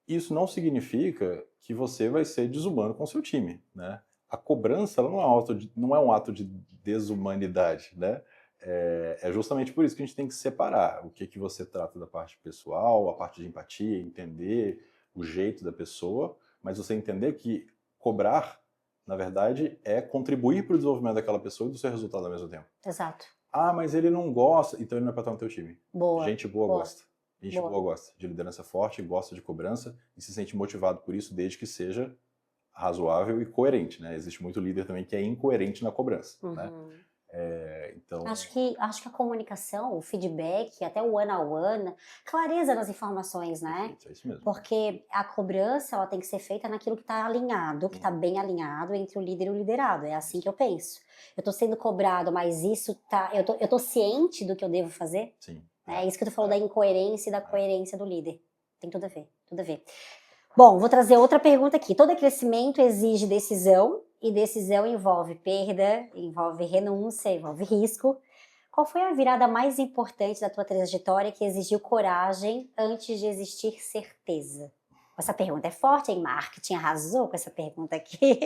Isso não significa que você vai ser desumano com o seu time, né? A cobrança ela não é um ato de desumanidade, né? É justamente por isso que a gente tem que separar o que você trata da parte pessoal, a parte de empatia, entender o jeito da pessoa, mas você entender que cobrar, na verdade, é contribuir para o desenvolvimento daquela pessoa e do seu resultado ao mesmo tempo. Exato. Ah, mas ele não gosta, então ele não é para estar no teu time. Boa. Gente boa gosta. Gente Boa. boa gosta de liderança forte, gosta de cobrança e se sente motivado por isso, desde que seja razoável e coerente, né? Existe muito líder também que é incoerente na cobrança, né? Então... Acho que a comunicação, o feedback, até o one-on-one, clareza nas informações, né? Perfeito, é isso mesmo. Porque a cobrança ela tem que ser feita naquilo que está alinhado, que está bem alinhado entre o líder e o liderado. É assim que eu penso. Eu estou sendo cobrado, mas isso tá. Eu tô ciente do que eu devo fazer? Sim. É isso que tu falou da incoerência e da coerência do líder. Tem tudo a ver, tudo a ver. Bom, vou trazer outra pergunta aqui. Todo crescimento exige decisão, e decisão envolve perda, envolve renúncia, envolve risco. Qual foi a virada mais importante da tua trajetória que exigiu coragem antes de existir certeza? Essa pergunta é forte, hein? Marketing arrasou com essa pergunta aqui.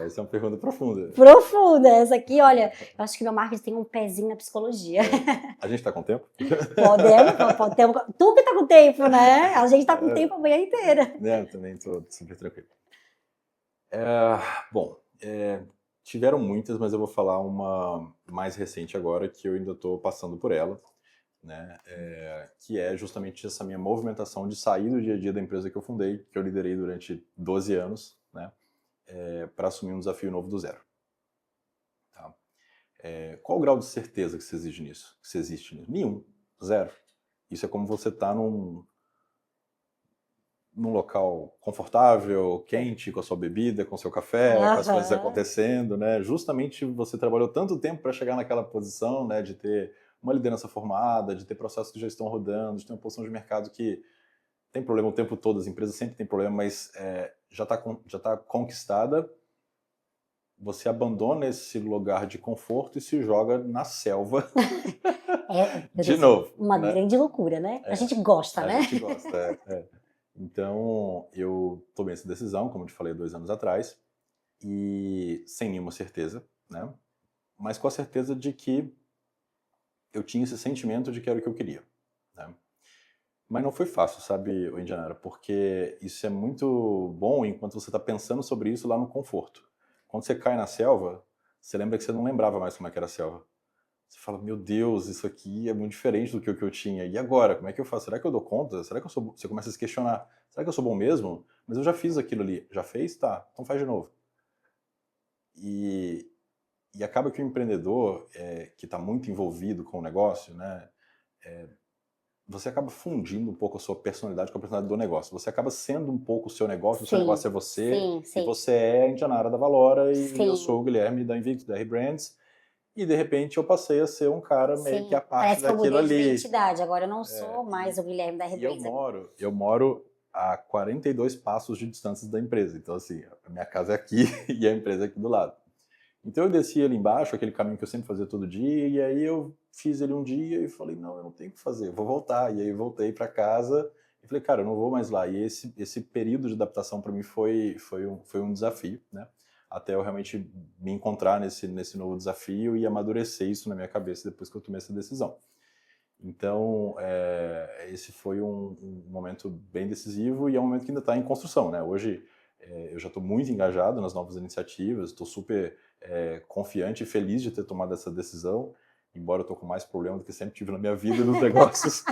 Essa é uma pergunta profunda. Profunda. Essa aqui, olha, eu acho que meu marketing tem um pezinho na psicologia. A gente tá com tempo? Podemos. Tu que tá com tempo, né? A gente tá com tempo a manhã inteira. Eu também tô super tranquilo. Bom, tiveram muitas, mas eu vou falar uma mais recente agora, que eu ainda estou passando por ela, né? Que é justamente essa minha movimentação de sair do dia a dia da empresa que eu fundei, que eu liderei durante 12 anos, né? Para assumir um desafio novo do zero. Tá? Qual o grau de certeza que se exige nisso? Que se existe nisso? Nenhum. Zero. Isso é como você tá num local confortável, quente, com a sua bebida, com o seu café, com as coisas acontecendo, né? Justamente você trabalhou tanto tempo para chegar naquela posição, né? De ter uma liderança formada, de ter processos de gestão rodando, de ter uma posição de mercado que tem problema o tempo todo, as empresas sempre têm problema, mas já tá conquistada. Você abandona esse lugar de conforto e se joga na selva. De novo. Uma né? grande loucura, né? A gente gosta, né? A gente gosta, Então, eu tomei essa decisão, como eu te falei, 2 anos atrás, e sem nenhuma certeza, né? Mas com a certeza de que eu tinha esse sentimento de que era o que eu queria, né? Mas não foi fácil, sabe, Indianara, porque isso é muito bom enquanto você está pensando sobre isso lá no conforto. Quando você cai na selva, você lembra que você não lembrava mais como é que era a selva. Você fala, meu Deus, isso aqui é muito diferente do que o que eu tinha. E agora, como é que eu faço? Será que eu dou conta? Será que eu sou... Você começa a se questionar, será que eu sou bom mesmo? Mas eu já fiz aquilo ali. Já fez? Tá, então faz de novo. E, e acaba que o empreendedor, que está muito envolvido com o negócio, né, você acaba fundindo um pouco a sua personalidade com a personalidade do negócio. Você acaba sendo um pouco o seu negócio, o seu negócio é você, e você é a Indianara da Valora, e eu sou o Guilherme da Invictus, da R-Brands, e de repente eu passei a ser um cara meio que a parte Parece que eu daquilo mudei de ali. identidade, agora eu não sou mais o Guilherme da E eu R-Brands. moro a 42 passos de distância da empresa. Então, assim, a minha casa é aqui e a empresa é aqui do lado. Então eu desci ali embaixo, aquele caminho que eu sempre fazia todo dia, e aí eu fiz ele um dia e falei, não, eu não tenho o que fazer, eu vou voltar. E aí voltei para casa e falei, cara, eu não vou mais lá. E esse período de adaptação para mim foi um desafio, né? Até eu realmente me encontrar nesse novo desafio e amadurecer isso na minha cabeça depois que eu tomei essa decisão. Então, esse foi um momento bem decisivo e é um momento que ainda está em construção, né? Hoje, eu já estou muito engajado nas novas iniciativas, estou super confiante e feliz de ter tomado essa decisão, embora eu estou com mais problema do que sempre tive na minha vida nos negócios.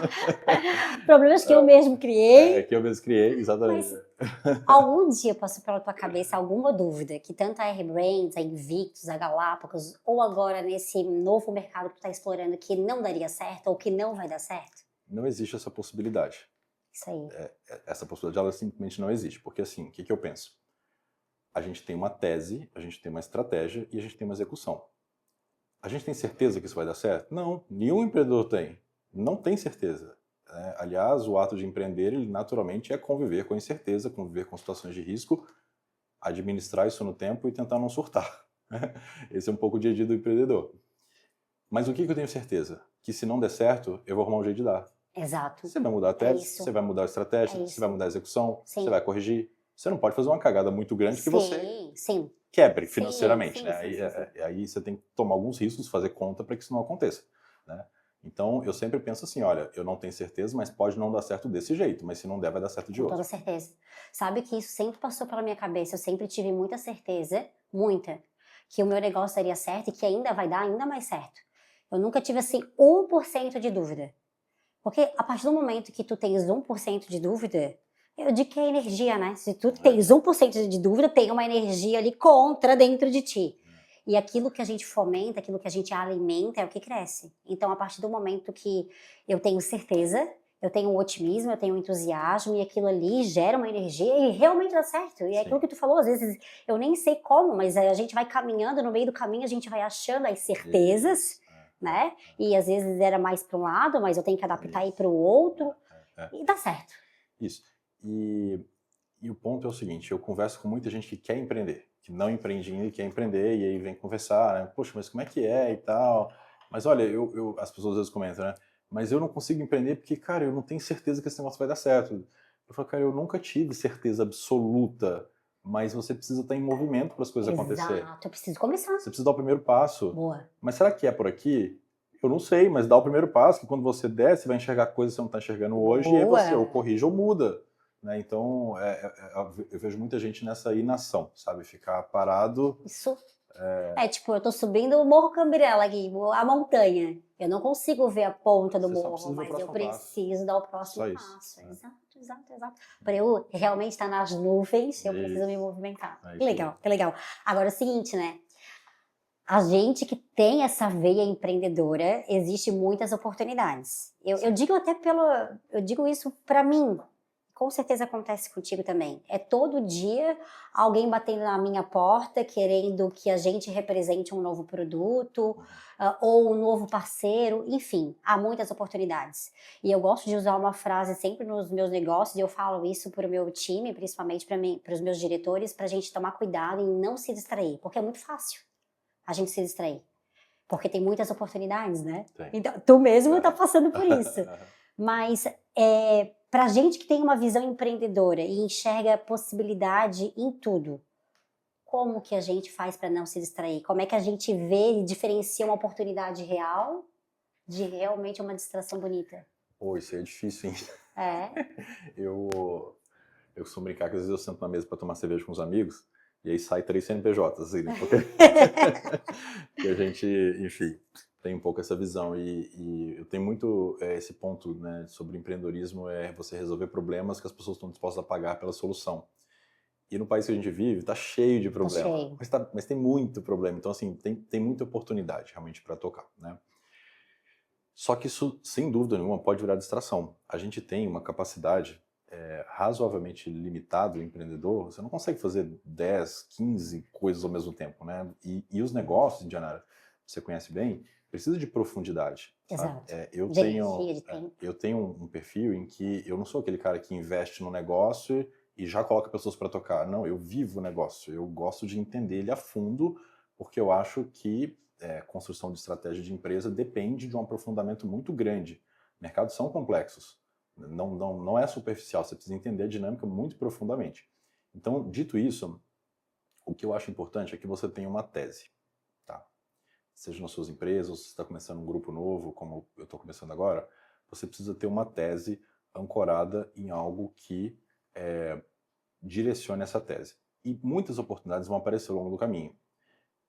Problemas que eu mesmo criei. Que eu mesmo criei, exatamente. Mas algum dia passou pela tua cabeça alguma dúvida que tanto a R-Brands, a Invictus, a Galápagos, ou agora nesse novo mercado que tu está explorando que não daria certo ou que não vai dar certo? Não existe essa possibilidade. Isso aí. Essa possibilidade, ela simplesmente não existe. Porque assim, o que eu penso? A gente tem uma tese, a gente tem uma estratégia e a gente tem uma execução. A gente tem certeza que isso vai dar certo? Não, nenhum empreendedor tem. Não tem certeza. Aliás, o ato de empreender, ele naturalmente é conviver com incerteza, conviver com situações de risco, administrar isso no tempo e tentar não surtar. Esse é um pouco o dia a dia do empreendedor. Mas o que eu tenho certeza? Que se não der certo, eu vou arrumar um jeito de dar. Exato. Você vai mudar a tese, você vai mudar a estratégia, você vai mudar a execução, você vai corrigir. Você não pode fazer uma cagada muito grande que você quebre financeiramente, né? Aí você tem que tomar alguns riscos, fazer conta para que isso não aconteça, né? Então, eu sempre penso assim, olha, eu não tenho certeza, mas pode não dar certo desse jeito, mas se não der, vai dar certo de outro. Com toda certeza. Sabe que isso sempre passou pela minha cabeça, eu sempre tive muita certeza, muita, que o meu negócio daria certo e que ainda vai dar ainda mais certo. Eu nunca tive, assim, 1% de dúvida. Porque a partir do momento que tu tens 1% de dúvida, eu digo que é energia, né? Se tu tens 1% de dúvida, tem uma energia ali contra dentro de ti. E aquilo que a gente fomenta, aquilo que a gente alimenta é o que cresce. Então, a partir do momento que eu tenho certeza, eu tenho um otimismo, eu tenho um entusiasmo e aquilo ali gera uma energia e realmente dá certo. E é aquilo que tu falou, às vezes eu nem sei como, mas a gente vai caminhando, no meio do caminho a gente vai achando as certezas, né? E às vezes era mais para um lado, mas eu tenho que adaptar e para o outro e dá certo. Isso. E o ponto é o seguinte, eu converso com muita gente que quer empreender, que não empreende ainda e quer empreender, e aí vem conversar, né? Poxa, mas como é que é e tal? Mas olha, as pessoas às vezes comentam, né? Mas eu não consigo empreender porque, cara, eu não tenho certeza que esse negócio vai dar certo. Eu falo, cara, eu nunca tive certeza absoluta, mas você precisa estar em movimento para as coisas acontecerem. Exato, eu preciso começar. Você precisa dar o primeiro passo. Boa. Mas será que é por aqui? Eu não sei, mas dá o primeiro passo, que quando você der, você vai enxergar coisas que você não está enxergando hoje, e aí você ou corrige ou muda. Né? Então, eu vejo muita gente nessa inação, sabe? Ficar parado. Isso. Tipo, eu tô subindo o Morro Cambrela aqui, a montanha. Eu não consigo ver a ponta do morro, mas eu preciso dar o próximo passo. Exato. Para eu realmente estar nas nuvens, eu preciso me movimentar. Que legal. Agora é o seguinte, né? A gente que tem essa veia empreendedora, existe muitas oportunidades. Eu digo isso para mim. Com certeza acontece contigo também. É todo dia alguém batendo na minha porta, querendo que a gente represente um novo produto, ou um novo parceiro, enfim, há muitas oportunidades. E eu gosto de usar uma frase sempre nos meus negócios, e eu falo isso para o meu time, principalmente para os meus diretores, para a gente tomar cuidado em não se distrair, porque é muito fácil a gente se distrair. Porque tem muitas oportunidades, né? Tem. Então, tu mesmo está passando por isso. Mas para gente que tem uma visão empreendedora e enxerga possibilidade em tudo, como que a gente faz para não se distrair? Como é que a gente vê e diferencia uma oportunidade real de realmente uma distração bonita? Pô, isso aí é difícil, hein? É, Eu costumo brincar que às vezes eu sento na mesa para tomar cerveja com os amigos e aí sai 3 CNPJs, assim, né? Porque a gente, enfim, tem um pouco essa visão e eu tenho muito esse ponto, né, sobre empreendedorismo, é você resolver problemas que as pessoas estão dispostas a pagar pela solução. E no país que a gente vive, tá cheio de problema. cheio. Mas tem muito problema. Então, assim, tem muita oportunidade realmente para tocar, né? Só que isso, sem dúvida nenhuma, pode virar distração. A gente tem uma capacidade razoavelmente limitada, o empreendedor, você não consegue fazer 10, 15 coisas ao mesmo tempo, né? E os negócios, Indianara, você conhece bem, precisa de profundidade. Sabe? Exato. Eu De tenho, energia, de tempo. eu tenho um perfil em que eu não sou aquele cara que investe no negócio e já coloca pessoas para tocar. Não, eu vivo o negócio. Eu gosto de entender ele a fundo, porque eu acho que construção de estratégia de empresa depende de um aprofundamento muito grande. Mercados são complexos. Não é superficial, você precisa entender a dinâmica muito profundamente. Então, dito isso, o que eu acho importante é que você tenha uma tese, tá? Seja nas suas empresas, ou se você está começando um grupo novo, como eu estou começando agora, você precisa ter uma tese ancorada em algo que direcione essa tese. E muitas oportunidades vão aparecer ao longo do caminho.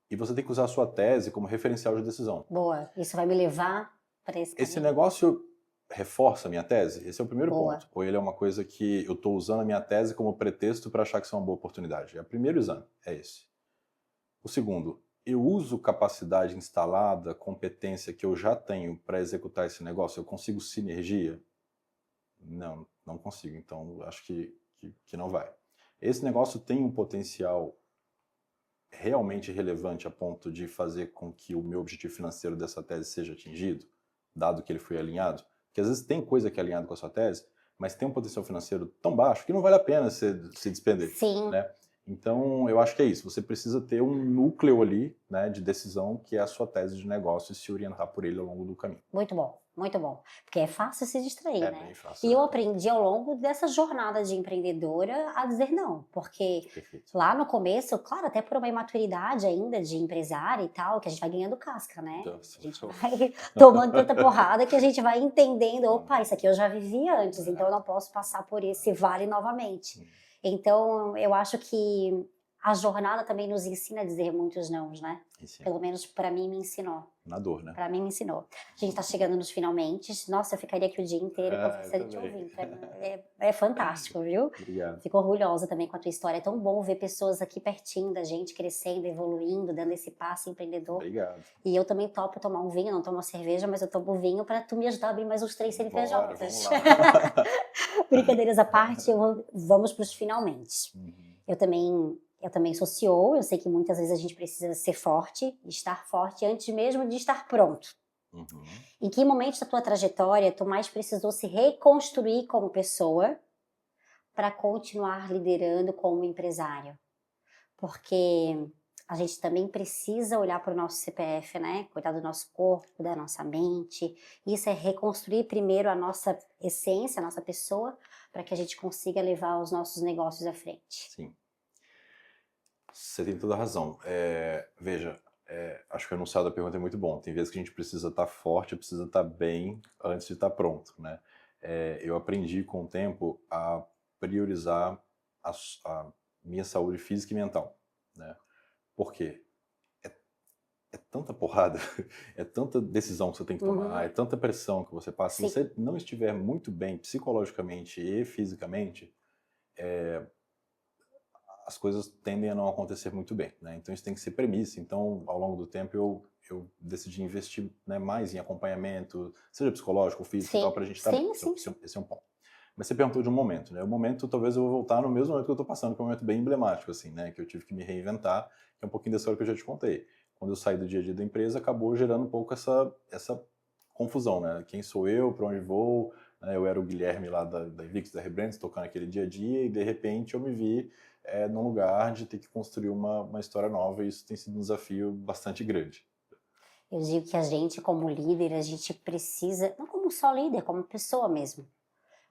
E você tem que usar a sua tese como referencial de decisão. Boa. Isso vai me levar para esse caminho. Esse negócio reforça a minha tese? Esse é o primeiro Boa. ponto. Ou ele é uma coisa que eu estou usando a minha tese como pretexto para achar que isso é uma boa oportunidade? É o primeiro exame, é esse. O segundo, eu uso capacidade instalada, competência que eu já tenho para executar esse negócio? Eu consigo sinergia? Não consigo. Então, acho que não vai. Esse negócio tem um potencial realmente relevante a ponto de fazer com que o meu objetivo financeiro dessa tese seja atingido, dado que ele foi alinhado? Porque às vezes tem coisa que é alinhada com a sua tese, mas tem um potencial financeiro tão baixo que não vale a pena se despender. Sim. Né? Então, eu acho que é isso. Você precisa ter um núcleo ali, né, de decisão, que é a sua tese de negócio, e se orientar por ele ao longo do caminho. Muito bom, muito bom. Porque é fácil se distrair, É né? bem fácil. E eu aprendi ao longo dessa jornada de empreendedora a dizer não. Porque Perfeito. lá no começo, claro, até por uma imaturidade ainda de empresária e tal, que a gente vai ganhando casca, né? Nossa. A gente vai tomando tanta porrada que a gente vai entendendo, opa, isso aqui eu já vivi antes, então eu não posso passar por esse vale novamente. Então, eu acho que a jornada também nos ensina a dizer muitos nãos, né? Sim. Pelo menos para mim me ensinou. Na dor, né? Para mim me ensinou. A gente tá chegando nos finalmente. Nossa, eu ficaria aqui o dia inteiro conversando te também. ouvindo. É fantástico, viu? Obrigado. Fico orgulhosa também com a tua história. É tão bom ver pessoas aqui pertinho da gente, crescendo, evoluindo, dando esse passo empreendedor. Obrigado. E eu também topo tomar um vinho, não tomo cerveja, mas eu tomo vinho para tu me ajudar a abrir mais uns 3 CNPJs. Bora, vamos lá. Brincadeiras à parte, vamos para os finalmente. Eu também sou CEO, eu sei que muitas vezes a gente precisa ser forte, estar forte antes mesmo de estar pronto. Em que momento da tua trajetória tu mais precisou se reconstruir como pessoa para continuar liderando como empresário? Porque a gente também precisa olhar para o nosso CPF, né? Cuidar do nosso corpo, da nossa mente. Isso é reconstruir primeiro a nossa essência, a nossa pessoa, para que a gente consiga levar os nossos negócios à frente. Sim. Você tem toda a razão. Veja, acho que o enunciado da pergunta é muito bom. Tem vezes que a gente precisa estar forte, precisa estar bem antes de estar pronto, né? Eu aprendi com o tempo a priorizar a minha saúde física e mental, né? Por quê? É tanta porrada, é tanta decisão que você tem que tomar, é tanta pressão que você passa. Sim. Se você não estiver muito bem psicologicamente e fisicamente, as coisas tendem a não acontecer muito bem, né? Então isso tem que ser premissa. Então, ao longo do tempo, eu decidi investir, né, mais em acompanhamento, seja psicológico ou físico, e tal, pra gente estar bem. Esse é um ponto. Mas você perguntou de um momento, né? O momento, talvez eu vou voltar no mesmo momento que eu tô passando, que é um momento bem emblemático, assim, né? Que eu tive que me reinventar, que é um pouquinho dessa hora que eu já te contei. Quando eu saí do dia a dia da empresa, acabou gerando um pouco essa confusão, né? Quem sou eu, para onde vou? Né? Eu era o Guilherme lá da Invictus, da Rebrands, tocando aquele dia a dia, e de repente eu me vi num lugar de ter que construir uma história nova, e isso tem sido um desafio bastante grande. Eu digo que a gente, como líder, a gente precisa, não como só líder, como pessoa mesmo.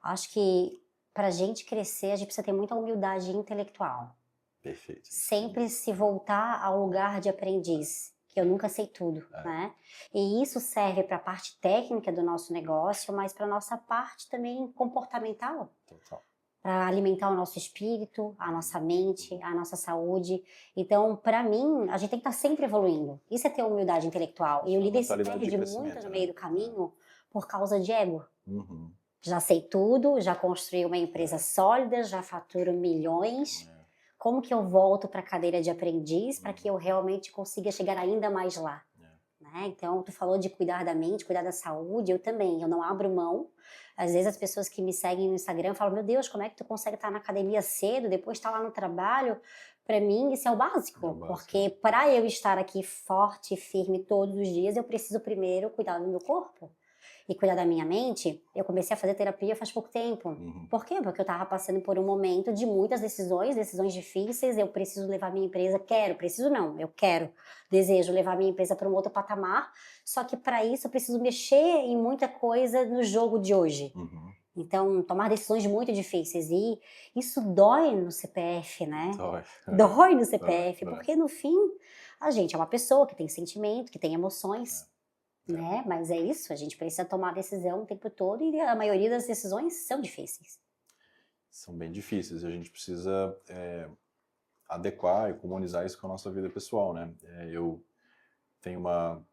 Acho que para a gente crescer, a gente precisa ter muita humildade intelectual. Perfeito. Sempre se voltar ao lugar de aprendiz, que eu nunca sei tudo, né? E isso serve para a parte técnica do nosso negócio, mas para a nossa parte também comportamental. Total. Para alimentar o nosso espírito, a nossa mente, a nossa saúde. Então, para mim, a gente tem que estar sempre evoluindo. Isso é ter humildade intelectual. E o Uma líder se mentalidade de perde muito crescimento, no né? meio do caminho por causa de ego. Uhum. Já sei tudo, já construí uma empresa sólida, já faturo milhões. Como que eu volto para a cadeira de aprendiz para que eu realmente consiga chegar ainda mais lá? Né? Então, tu falou de cuidar da mente, cuidar da saúde, eu também, eu não abro mão. Às vezes as pessoas que me seguem no Instagram falam, meu Deus, como é que tu consegue estar na academia cedo, depois estar lá no trabalho? Para mim, isso é o básico, porque para eu estar aqui forte e firme todos os dias, eu preciso primeiro cuidar do meu corpo. E cuidar da minha mente, eu comecei a fazer terapia faz pouco tempo. Por quê? Porque eu estava passando por um momento de muitas decisões difíceis, eu preciso levar minha empresa, preciso não, eu quero, desejo levar minha empresa para um outro patamar, só que para isso eu preciso mexer em muita coisa no jogo de hoje. Então, tomar decisões muito difíceis, e isso dói no CPF, né? Dói no CPF, porque no fim, a gente é uma pessoa que tem sentimento, que tem emoções, né? Mas é isso, a gente precisa tomar decisão o tempo todo e a maioria das decisões são difíceis. São bem difíceis e a gente precisa adequar e comunizar isso com a nossa vida pessoal, né? Eu tenho uma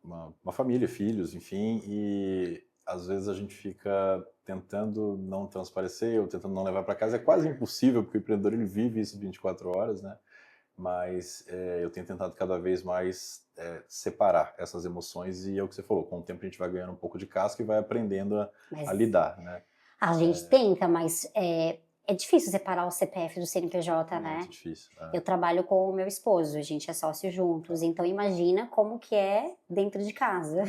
família, filhos, enfim, e às vezes a gente fica tentando não transparecer ou tentando não levar para casa. É quase impossível, porque o empreendedor ele vive isso 24 horas, né? Mas eu tenho tentado cada vez mais separar essas emoções e é o que você falou, com o tempo a gente vai ganhando um pouco de casca e vai aprendendo a lidar, né? A gente tenta, mas é difícil separar o CPF do CNPJ, né? Muito difícil. Eu trabalho com o meu esposo, a gente é sócio juntos, então imagina como que é dentro de casa.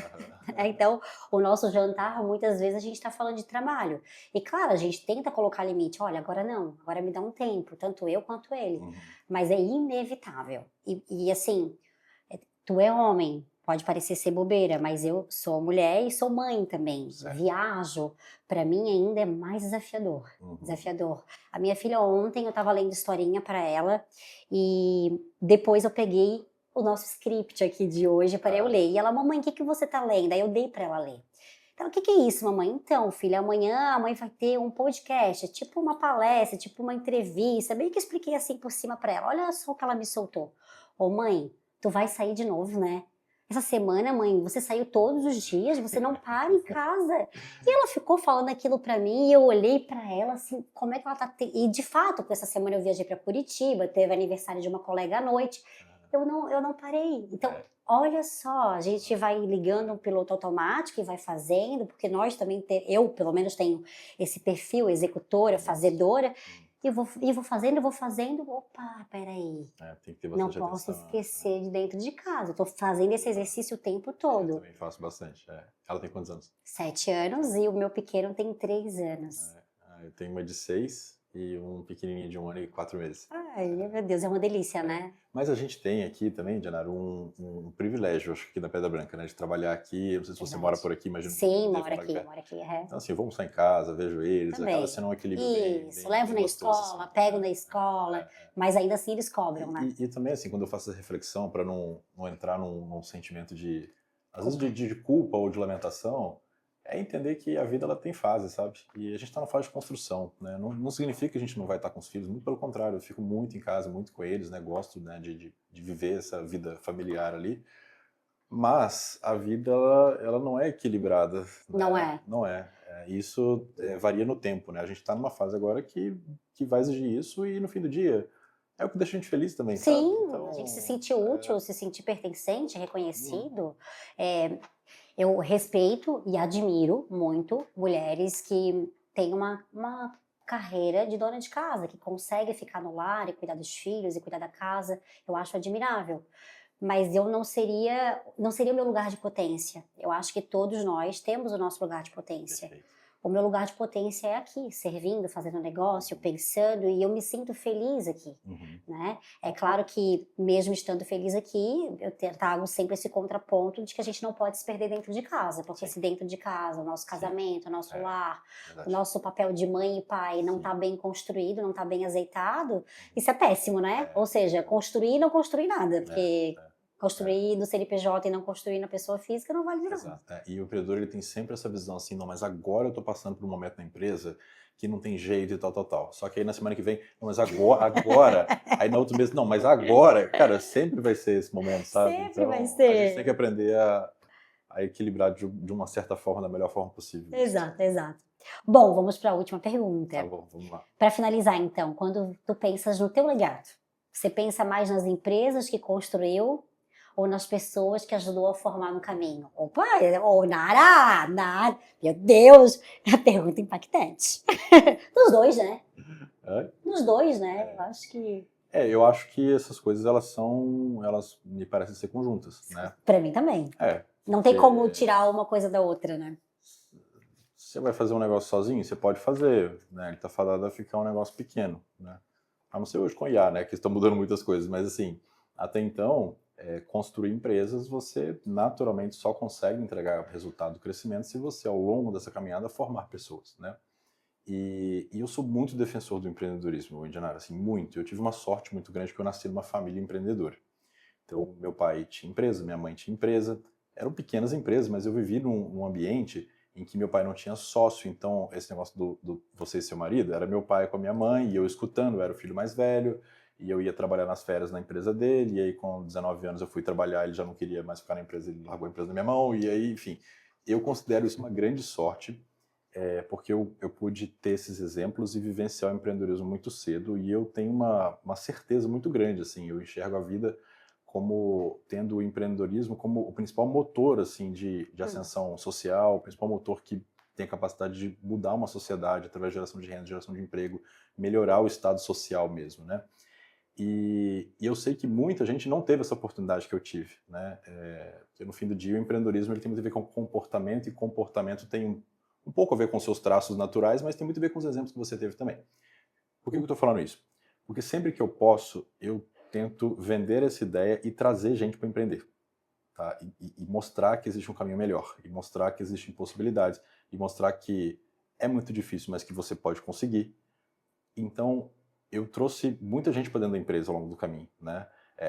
Então, o nosso jantar, muitas vezes a gente está falando de trabalho. E claro, a gente tenta colocar limite, olha, agora não, agora me dá um tempo, tanto eu quanto ele. Mas é inevitável. E assim, tu é homem, pode parecer ser bobeira, mas eu sou mulher e sou mãe também. Viajo, para mim ainda é mais desafiador. Desafiador. A minha filha ontem, eu estava lendo historinha para ela e depois eu peguei o nosso script aqui de hoje para eu ler. E ela, mamãe, o que você tá lendo? Aí eu dei para ela ler. Então, o que é isso, mamãe? Então, filha, amanhã a mãe vai ter um podcast, tipo uma palestra, tipo uma entrevista. Bem que eu expliquei assim por cima para ela. Olha só o que ela me soltou. Ô, mãe, tu vai sair de novo, né? Essa semana, mãe, você saiu todos os dias, você não para em casa. E ela ficou falando aquilo pra mim e eu olhei pra ela assim, como é que ela tá... E de fato, com essa semana eu viajei pra Curitiba, teve aniversário de uma colega à noite. Eu não parei. Então, olha só, a gente vai ligando um piloto automático e vai fazendo, porque nós também, eu pelo menos tenho esse perfil executora, fazedora, e vou fazendo, opa, peraí, tem que ter não bastante posso atenção, esquecer de dentro de casa, eu tô fazendo esse exercício o tempo todo. Eu também faço bastante. Ela tem quantos anos? 7 anos e o meu pequeno tem 3 anos. Eu tenho uma de 6 e um pequenininho de 1 ano e 4 meses. Ai, meu Deus, é uma delícia, né? Mas a gente tem aqui também, Dianara, um privilégio, acho que aqui na Pedra Branca, né? De trabalhar aqui. Eu não sei se você mora por aqui, imagino que Sim, deve moro morar aqui. Então, assim, eu vou almoçar em casa, vejo eles, Também. acaba sendo um equilíbrio bem levo na gostoso, escola, assim. pego na escola, mas ainda assim eles cobram, né? E também, assim, quando eu faço essa reflexão, para não entrar num sentimento de, às vezes, de culpa ou de lamentação, é entender que a vida ela tem fases, sabe? E a gente está na fase de construção, né? Não significa que a gente não vai estar com os filhos, muito pelo contrário, eu fico muito em casa, muito com eles, né? Gosto, né, de viver essa vida familiar ali. Mas a vida, ela não é equilibrada. Não né? é. Não é. Isso varia no tempo, né? A gente está numa fase agora que vai exigir isso e no fim do dia é o que deixa a gente feliz também, sabe? Sim, Então, a gente se sentir útil, se sentir pertencente, reconhecido. Eu respeito e admiro muito mulheres que têm uma carreira de dona de casa, que consegue ficar no lar e cuidar dos filhos e cuidar da casa. Eu acho admirável. Mas eu não seria o meu lugar de potência. Eu acho que todos nós temos o nosso lugar de potência. Perfeito. o meu lugar de potência é aqui, servindo, fazendo negócio, pensando, e eu me sinto feliz aqui, Uhum. né? É claro que, mesmo estando feliz aqui, eu trago sempre esse contraponto de que a gente não pode se perder dentro de casa, porque Sim. se dentro de casa, o nosso Sim. casamento, o nosso É, lar, o verdade. nosso papel de mãe e pai não Sim. está bem construído, não está bem azeitado, isso é péssimo, né? É, Ou seja, construir e não construir nada, porque construir no CNPJ e não construir na pessoa física não vale de nada. Exato. E o empreendedor ele tem sempre essa visão assim, não, mas agora eu estou passando por um momento na empresa que não tem jeito e tal, tal, tal. Só que aí na semana que vem, não, mas agora, aí na outra mês, não, mas agora, cara, sempre vai ser esse momento, sabe? Sempre Então, vai a gente tem que ser. aprender a equilibrar de uma certa forma, da melhor forma possível. Exato, exato. Bom, vamos para a última pergunta. Tá bom, vamos lá. Para finalizar, então, quando tu pensas no teu legado, você pensa mais nas empresas que construiu ou nas pessoas que ajudou a formar no caminho? Opa, ou nada, meu Deus, a pergunta impactante. Nos dois, né? É? Nos dois, né? Eu acho que... Eu acho que essas coisas, elas me parecem ser conjuntas, né? Para mim também. Não tem porque como tirar uma coisa da outra, né? Você vai fazer um negócio sozinho? Você pode fazer, né? Ele está fadado a ficar um negócio pequeno, né? A não ser hoje com a IA, né? Que estão mudando muitas coisas, mas assim, até então, construir empresas, você naturalmente só consegue entregar resultado do crescimento se você, ao longo dessa caminhada, formar pessoas, né? E eu sou muito defensor do empreendedorismo, Indianário, assim, muito. Eu tive uma sorte muito grande porque eu nasci numa família empreendedora. Então, meu pai tinha empresa, minha mãe tinha empresa. Eram pequenas empresas, mas eu vivi num ambiente em que meu pai não tinha sócio. Então, esse negócio do você e seu marido, era meu pai com a minha mãe, e eu escutando, eu era o filho mais velho, e eu ia trabalhar nas férias na empresa dele, e aí com 19 anos eu fui trabalhar, ele já não queria mais ficar na empresa, ele largou a empresa na minha mão, e aí, enfim. Eu considero isso uma grande sorte, porque eu pude ter esses exemplos e vivenciar o empreendedorismo muito cedo, e eu tenho uma certeza muito grande, assim, eu enxergo a vida como tendo o empreendedorismo como o principal motor assim de ascensão social, o principal motor que tem a capacidade de mudar uma sociedade através da geração de renda, geração de emprego, melhorar o estado social mesmo, né? E eu sei que muita gente não teve essa oportunidade que eu tive, né? Porque no fim do dia o empreendedorismo ele tem muito a ver com comportamento, e comportamento tem um pouco a ver com seus traços naturais, mas tem muito a ver com os exemplos que você teve também. Por que eu estou falando isso? Porque sempre que eu posso, eu tento vender essa ideia e trazer gente para empreender. Tá? E mostrar que existe um caminho melhor, e mostrar que existem possibilidades, e mostrar que é muito difícil, mas que você pode conseguir. Então, eu trouxe muita gente para dentro da empresa ao longo do caminho. Né?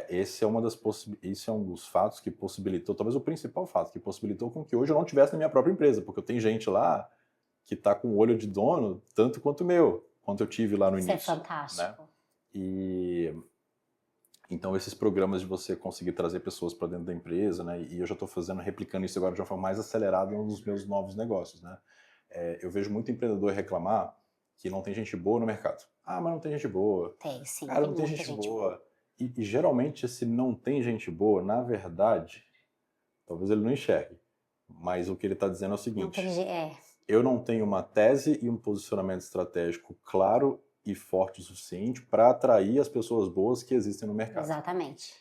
Esse é um dos fatos que possibilitou, talvez o principal fato, que possibilitou com que hoje eu não estivesse na minha própria empresa, porque eu tenho gente lá que está com o olho de dono tanto quanto o meu, quanto eu tive lá no Isso é início. fantástico. Né? Então esses programas de você conseguir trazer pessoas para dentro da empresa, né? E eu já estou replicando isso agora de uma forma mais acelerada nos meus novos negócios, né? Eu vejo muito empreendedor reclamar que não tem gente boa no mercado. Ah, mas não tem gente boa. Tem, sim. Cara, não tem gente boa. E geralmente esse não tem gente boa, na verdade, talvez ele não enxergue. Mas o que ele está dizendo é o seguinte: eu não tenho uma tese e um posicionamento estratégico claro e forte o suficiente para atrair as pessoas boas que existem no mercado. Exatamente.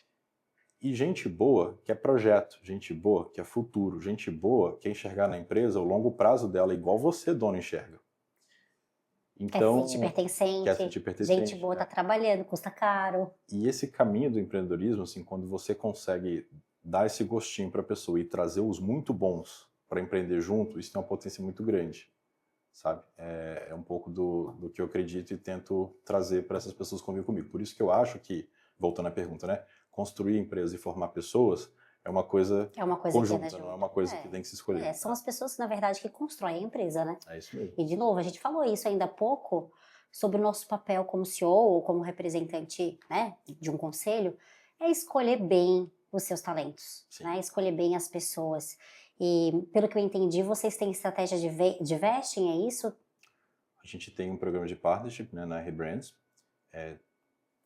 E gente boa quer projeto, gente boa quer futuro, gente boa quer enxergar na empresa o longo prazo dela, igual você, dono, enxerga. Então, quer se sentir pertencente. Gente boa tá trabalhando, custa caro. E esse caminho do empreendedorismo, assim, quando você consegue dar esse gostinho para a pessoa e trazer os muito bons para empreender junto, isso tem uma potência muito grande. Sabe? É um pouco do que eu acredito e tento trazer para essas pessoas que convivem comigo. Por isso que eu acho que, voltando à pergunta, né? Construir empresas e formar pessoas é uma coisa conjunta, não é uma coisa que tem que se escolher. São as pessoas, na verdade, que constroem a empresa, né? É isso mesmo. E, de novo, a gente falou isso ainda há pouco sobre o nosso papel como CEO ou como representante, né, de um conselho, é escolher bem os seus talentos, né? Escolher bem as pessoas. E, pelo que eu entendi, vocês têm estratégia de vesting, é isso? A gente tem um programa de partnership, né, na Rebrands. É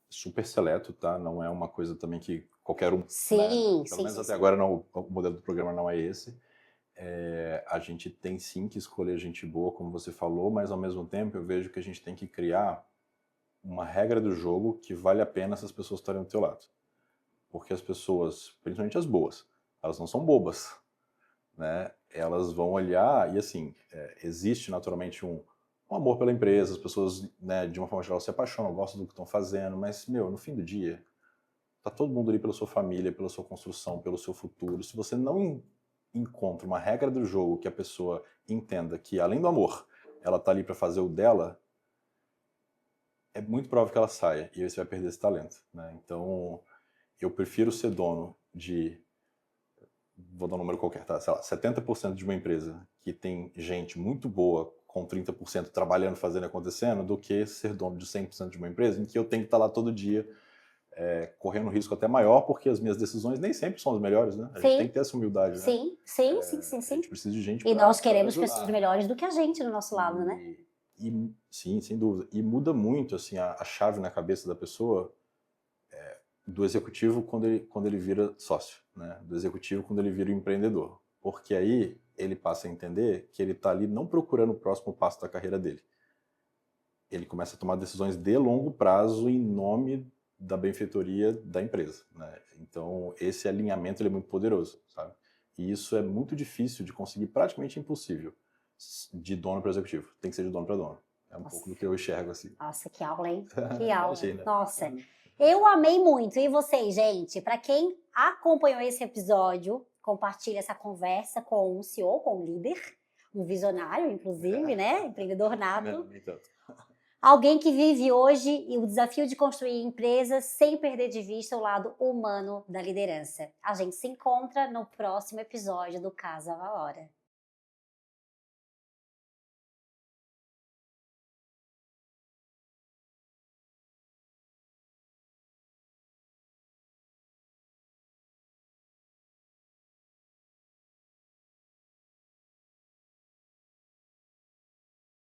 super seleto, tá? Não é uma coisa também que qualquer um... Sim, Pelo menos até agora não, o modelo do programa não é esse. A gente tem sim que escolher gente boa, como você falou, mas ao mesmo tempo eu vejo que a gente tem que criar uma regra do jogo que vale a pena essas pessoas estarem do teu lado. Porque as pessoas, principalmente as boas, elas não são bobas. Né? elas vão olhar e, assim, existe naturalmente um amor pela empresa, as pessoas, né, de uma forma geral, se apaixonam, gostam do que estão fazendo, mas, no fim do dia, tá todo mundo ali pela sua família, pela sua construção, pelo seu futuro. Se você não encontra uma regra do jogo que a pessoa entenda que, além do amor, ela tá ali para fazer o dela, é muito provável que ela saia e aí você vai perder esse talento, né? Então, eu prefiro ser dono de, vou dar um número qualquer, tá? Sei lá, 70% de uma empresa que tem gente muito boa com 30% trabalhando, fazendo acontecendo, do que ser dono de 100% de uma empresa em que eu tenho que estar lá todo dia, correndo um risco até maior, porque as minhas decisões nem sempre são as melhores, né? A gente tem Sim, que ter essa humildade, né? sim, sim, A sim. gente precisa de gente E para nós queremos pessoas ajudar. melhores do que a gente do nosso lado, né? Sim, sem dúvida. E muda muito assim, a chave na cabeça da pessoa do executivo quando ele vira sócio, né? Do executivo quando ele vira empreendedor. Porque aí ele passa a entender que ele está ali não procurando o próximo passo da carreira dele. Ele começa a tomar decisões de longo prazo em nome da benfeitoria da empresa, né? Então, esse alinhamento ele é muito poderoso, sabe? E isso é muito difícil de conseguir, praticamente impossível, de dono para executivo. Tem que ser de dono para dono. É um pouco do que eu enxergo assim. Nossa, que aula, hein? Que aula. Imagina. Nossa, eu amei muito. E vocês, gente? Para quem acompanhou esse episódio, compartilha essa conversa com um CEO, com um líder, um visionário, inclusive, né? Empreendedor nato. Não, nem tanto. Alguém que vive hoje e o desafio de construir empresas sem perder de vista o lado humano da liderança. A gente se encontra no próximo episódio do Casa Valora.